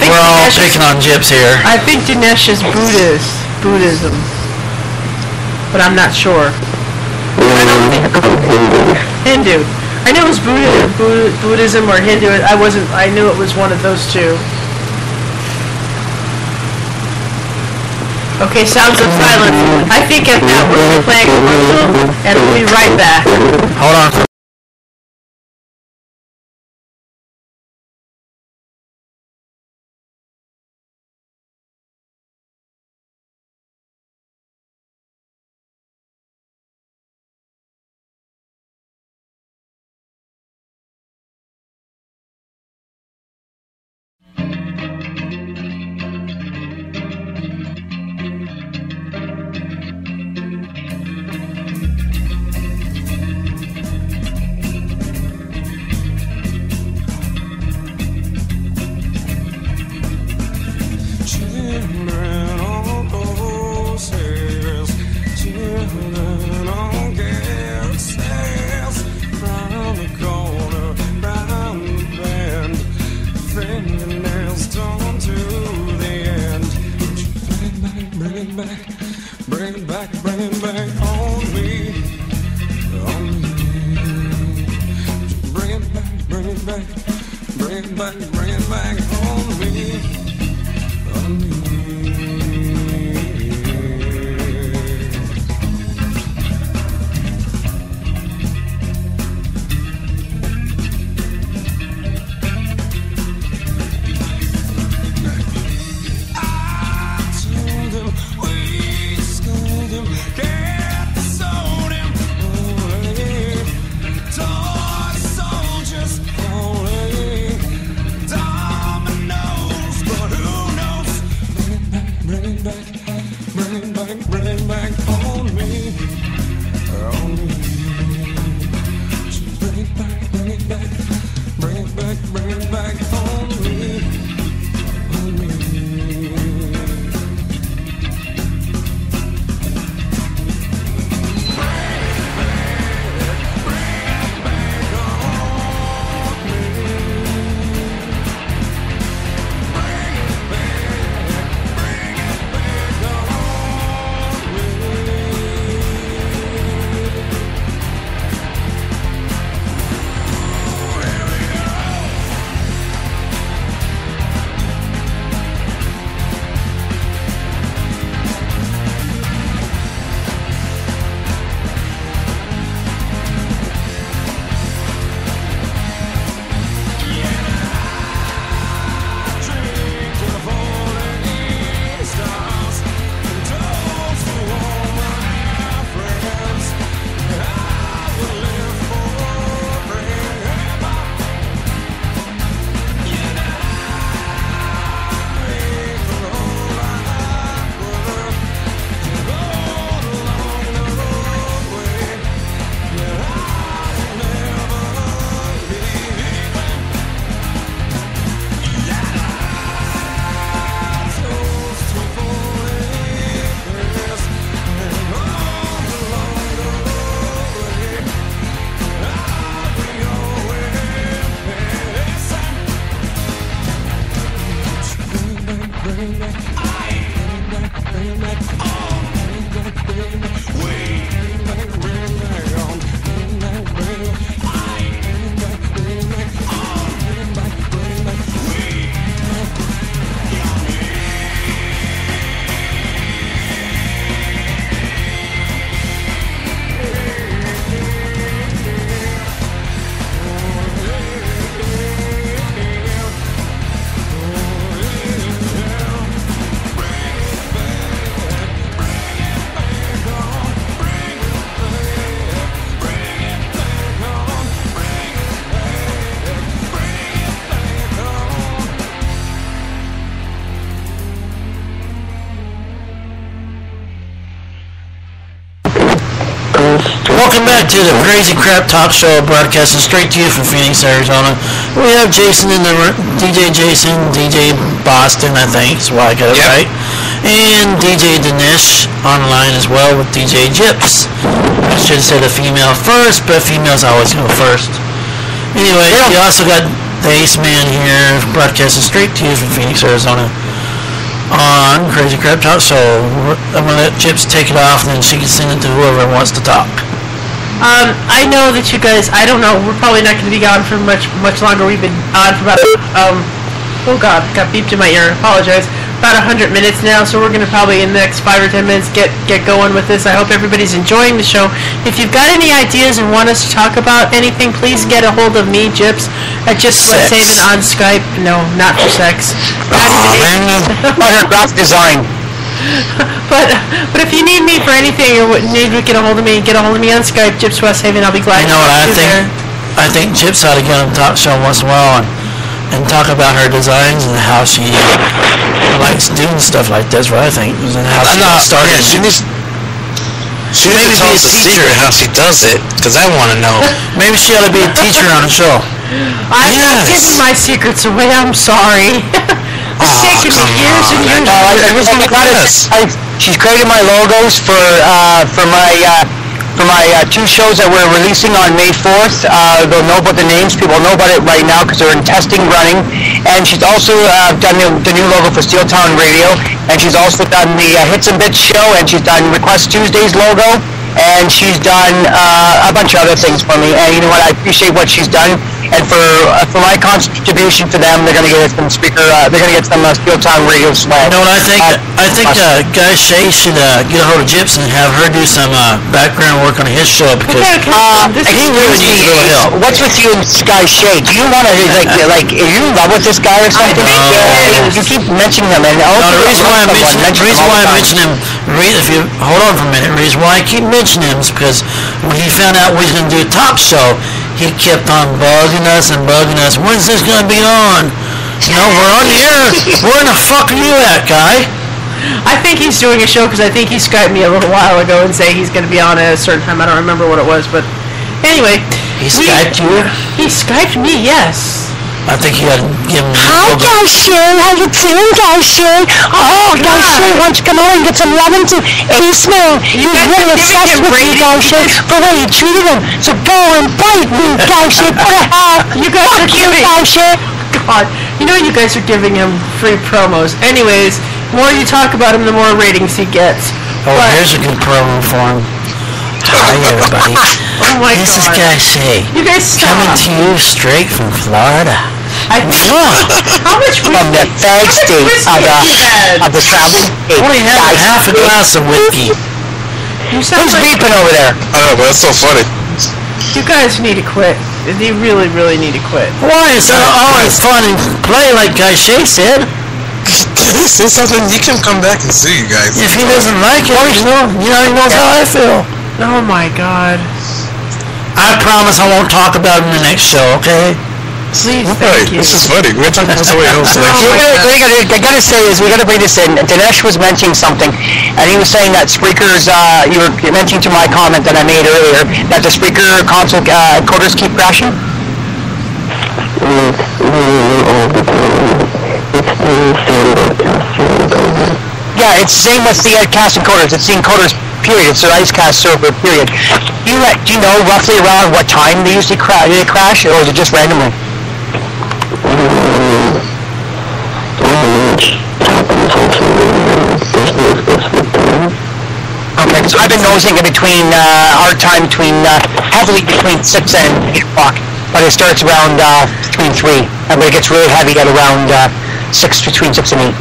S2: We're all picking on Gyps here.
S3: I think Dinesh is Buddhism, but I'm not sure. Hindu. I knew it was Buddhism or Hindu. I knew it was one of those two. Okay, sounds of silence. I think at that we're going to play a commercial, and we'll be right back.
S2: Hold on. welcome back to the Crazy Crap Talk Show, broadcasting straight to you from Phoenix, Arizona. We have Jason in the DJ Jason, DJ Boston, I think is why I got it right, and DJ Dinesh online as well with DJ Gyps. I should have said a female first, but females always go first. Anyway, you also got the Ace Man here, broadcasting straight to you from Phoenix, Arizona, on Crazy Crap Talk. So I'm going to let Gyps take it off, and then she can send it to whoever wants to talk.
S3: I know that you guys, I don't know, we're probably not going to be on for much longer. We've been on for about, oh God, got beeped in my ear, apologize, about 100 minutes now, so we're going to probably in the next 5 or 10 minutes get going with this. I hope everybody's enjoying the show. If you've got any ideas and want us to talk about anything, please get a hold of me, Gyps, at Gyps Westhaven on Skype. No, not for sex.
S5: Not her graphic design.
S3: But if you need me for anything or need to get a hold of me on Skype, Gyps Westhaven. I'll be glad.
S2: You know what I think? I think Gyps ought to get on the talk show once in a while and talk about her designs and how she likes doing stuff like this. What I think and how she got started.
S4: Yeah, she needs to tell us the secret how she does it, because I want to know. Maybe she ought to be a teacher on the show.
S3: I'm not giving my secrets away. I'm sorry. It's taken me years and years.
S5: She's created my logos for my 2 shows that we're releasing on May 4th. They'll know about the names. People know about it right now because they're in testing running. And she's also done the new logo for Steel Town Radio. And she's also done the Hits and Bits show. And she's done Request Tuesdays logo. And she's done a bunch of other things for me. And you know what? I appreciate what she's done. And for my contribution to them, they're going to get some Spreaker. They're going to get some Steel Town Radio swag.
S2: You know what I think? I think Guy Shea should get a hold of Gyps and have her do some background work on his show because he really needs a little help.
S5: What's with you and Guy Shea? Do you want to like? Are you in love with this guy or something? You keep mentioning him, and
S2: the reason why I mention him, if you hold on for a minute, the reason why I keep mentioning him is because when he found out we was going to do a talk show, he kept on bugging us. When's this going to be on? You know, we're on the air. Where in the fuck are you at, Guy?
S3: I think he's doing a show because I think he Skyped me a little while ago and saying he's going to be on at a certain time. I don't remember what it was, but anyway.
S2: He Skyped you?
S3: He Skyped me, yes.
S2: I think you got to give him...
S5: Hi, Guy Shea. How you doing, Guy Shea? Oh, Guy Shea, why don't you come on and get some loving to Ace Man? He's really obsessed with you, Guy Shea, for the way you treated him. So go and bite me, Guy Shea. Put a hat.
S3: You guys are giving...
S5: Guy Shea.
S3: God. You know you guys are giving him free promos. Anyways, the more you talk about him, the more ratings he gets.
S2: Oh, here's a good promo for him. Hi, everybody.
S3: Oh, my God.
S2: This is Guy Shea.
S3: You guys stop.
S2: Coming to you straight from Florida.
S3: How much whiskey?
S5: From the fag state of the travel.
S2: Only had half a glass of whiskey.
S5: Who's beeping over there?
S4: I know, but that's so funny.
S3: You guys need to quit. You really, really need to quit.
S2: Why? It's always fun and play, like Guy Shea said.
S4: Say something, he can come back and see you guys.
S2: If he doesn't like it, he knows how I feel.
S3: Oh my God.
S2: I promise I won't talk about it in the next show, okay?
S3: Please, thank you.
S4: This is funny. We're talking about somebody else.
S5: I gotta say is we gotta bring this in. Dinesh was mentioning something, and he was saying that Spreaker's. You were mentioning to my comment that I made earlier that the Spreaker console coders keep crashing. Yeah, it's the same with the cast encoders. It's the encoders. Period. It's their IceCast server. Period. Do you know roughly around what time they usually crash, or is it just randomly? Okay, so I've been noticing it between our time heavily between 6 and 8 o'clock, but it starts around between 3, but it gets really heavy at around between 6 and 8.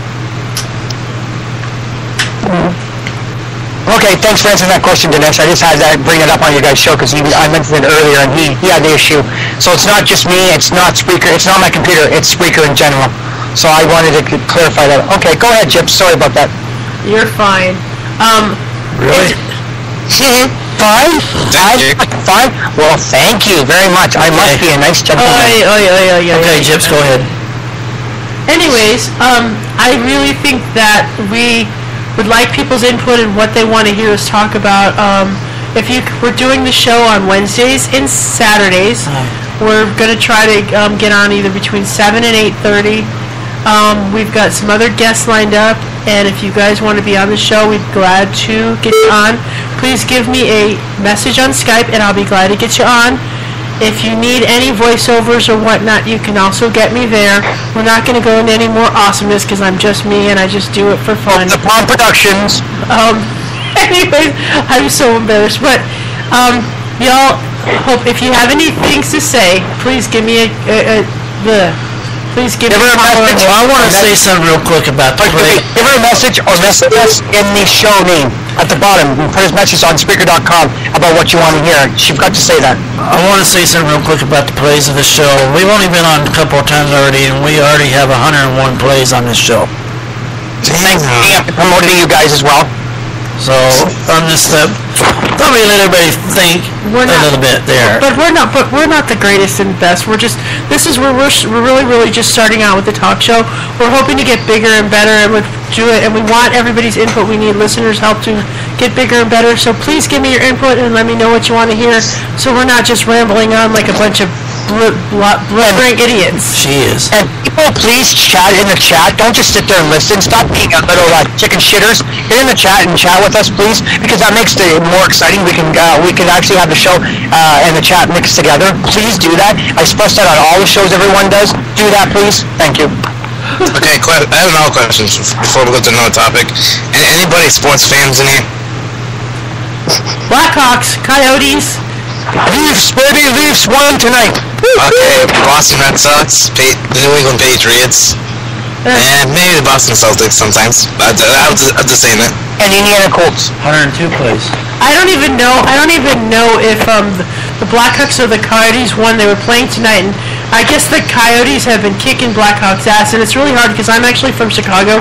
S5: Okay, thanks for answering that question, Dinesh. I just had to bring it up on your guys' show because I mentioned it earlier, and he had the issue. So it's not just me, it's not Spreaker, it's not my computer, it's Spreaker in general. So I wanted to clarify that. Okay, go ahead, Gyps. Sorry about that.
S3: You're fine.
S2: Really?
S5: Fine? Fine? Well, thank you very much. I must be a nice gentleman.
S2: Okay, Gyps, go ahead.
S3: Anyways, I really think that we would like people's input and what they want to hear us talk about. We're doing the show on Wednesdays and Saturdays. We're going to try to get on either between 7 and 8:30. We've got some other guests lined up, and if you guys want to be on the show, we'd be glad to get you on. Please give me a message on Skype, and I'll be glad to get you on. If you need any voiceovers or whatnot, you can also get me there. We're not going to go into any more awesomeness because I'm just me and I just do it for fun.
S5: The Palm Productions.
S3: Anyways, I'm so embarrassed. But y'all, hope if you have any things to say, please give me please give me a message.
S2: Well, I want to say something real quick about the play.
S5: Give her a message or message us in the show name at the bottom. Put his message on Spreaker.com about what you want to hear. She forgot to say that.
S2: I want to say something real quick about the plays of the show. We've only been on a couple of times already, and we already have 101 plays on this show.
S5: Thanks for promoting you guys as well.
S2: So I'm just thought we'd let everybody think a little bit there.
S3: But we're not the greatest and best. We're really just starting out with the talk show. We're hoping to get bigger and better, and we want everybody's input. We need listeners' help to get bigger and better. So please give me your input and let me know what you want to hear. So we're not just rambling on like a bunch of blubbering idiots.
S2: She is.
S5: And people, please chat in the chat. Don't just sit there and listen. Stop being a little chicken shitters. Get in the chat and chat with us, please, because that makes it more exciting. We can actually have the show and the chat mixed together. Please do that. I express that on all the shows everyone does. Do that, please. Thank you.
S4: Okay, I have another question before we go to another topic. Anybody sports fans in here?
S3: Blackhawks, Coyotes.
S5: Leafs, baby, Leafs won tonight.
S4: Okay, Boston Red Sox, the New England Patriots, and maybe the Boston Celtics sometimes. I'm just saying that.
S5: And Indiana Colts.
S2: 102 plays.
S3: I don't even know if the Blackhawks or the Coyotes won. They were playing tonight, and I guess the Coyotes have been kicking Blackhawks' ass, and it's really hard because I'm actually from Chicago.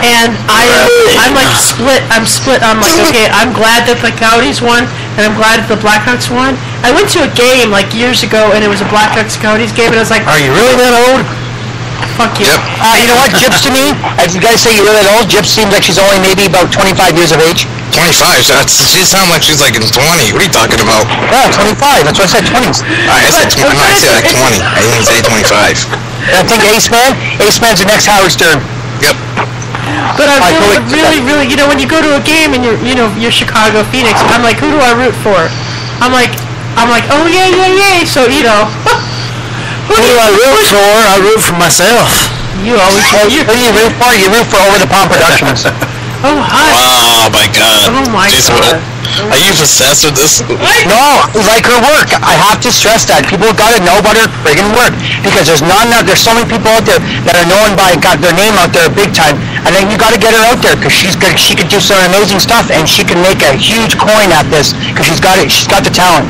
S3: And I'm like split. I'm split. I'm like, okay, I'm glad that the Coyotes won, and I'm glad that the Blackhawks won. I went to a game like years ago, and it was a Blackhawks-Coyotes game, and I was like,
S2: are you really that old?
S3: Fuck you.
S4: Yep.
S5: You know what, Jips to me, as you guys say you're really old, Jips seems like she's only maybe about 25 years of age.
S4: 25? She sounds like she's like in 20. What are you talking about?
S5: Yeah, 25. That's what I said, 20s.
S4: I said 20. I said like 20. I didn't say 25.
S5: And I think Ace Man's the next Howard Stern.
S4: Yep.
S3: But I really, you know, when you go to a game and you're Chicago Phoenix, I'm like, who do I root for? I'm like, oh yeah. So who
S2: do I root for? I root for myself.
S3: You always.
S5: Who do you root for? You root for Over the Palm Productions.
S3: Oh hi.
S4: Oh my God.
S3: Oh my God.
S4: Are you possessed with this?
S5: No, like her work. I have to stress that. People got to know about her friggin' work. Because there's so many people out there that are known by, got their name out there big time. And then you got to get her out there because she could do some amazing stuff and she can make a huge coin at this because she's got the talent.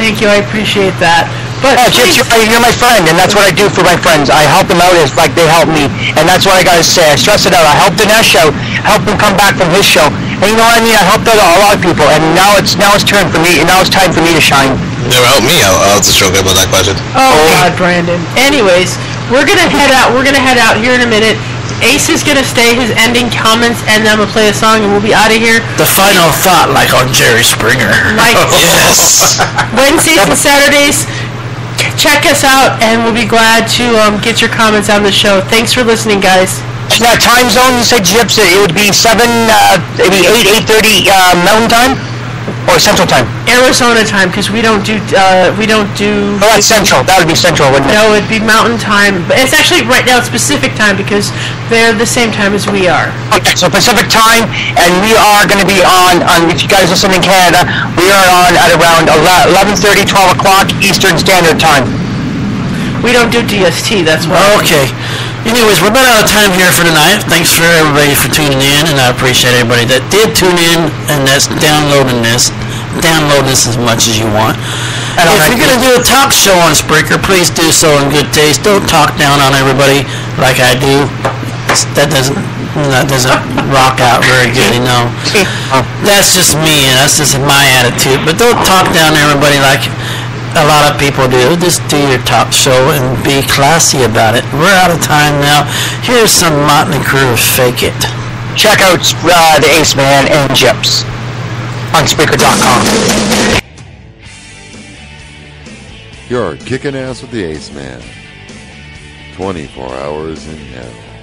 S3: Thank you, I appreciate that. But
S5: you're my friend, and that's what I do for my friends. I help them out as like they help me, and that's what I gotta say. I stress it out. I helped Dinesh show, helped him come back from his show, and you know what I mean. I helped out a lot of people, and now it's turn for me. And now it's time for me to shine.
S4: Never helped me. I'll just joke about that question.
S3: Oh God, Brandon. Anyways, we're gonna head out. We're gonna head out here in a minute. Ace is gonna stay his ending comments, and then we'll play a song, and we'll be out of here.
S2: The final thought, like on Jerry Springer.
S3: Like
S4: yes.
S3: Wednesdays and Saturdays. Check us out, and we'll be glad to get your comments on the show. Thanks for listening, guys.
S5: That time zone you said, Jips, it would be 8:30 Mountain Time or Central Time.
S3: Arizona time, because we don't do.
S5: Oh, that's Central. That would be Central, wouldn't it?
S3: No, it'd be Mountain Time, but it's actually right now it's Pacific Time because they're the same time as we are.
S5: Okay, so Pacific Time, and we are going to be on. If you guys listen in Canada, we are on at around 11:30, 12 o'clock Eastern Standard Time.
S3: We don't do DST. That's why.
S2: Okay. Anyways, we're about out of time here for tonight. Thanks for everybody for tuning in, and I appreciate everybody that did tune in and that's downloading this. Download this as much as you want. And if you're going to do a talk show on Spreaker, please do so in good taste. Don't talk down on everybody like I do. That doesn't rock out very good, you know. That's just me, and that's just my attitude. But don't talk down everybody like a lot of people do. Just do your talk show and be classy about it. We're out of time now. Here's some Motley Crue, Fake It.
S5: Check out the Ace Man and Jips. on Spreaker.com.
S1: You're kicking ass with the Ace Man. 24 hours in hell.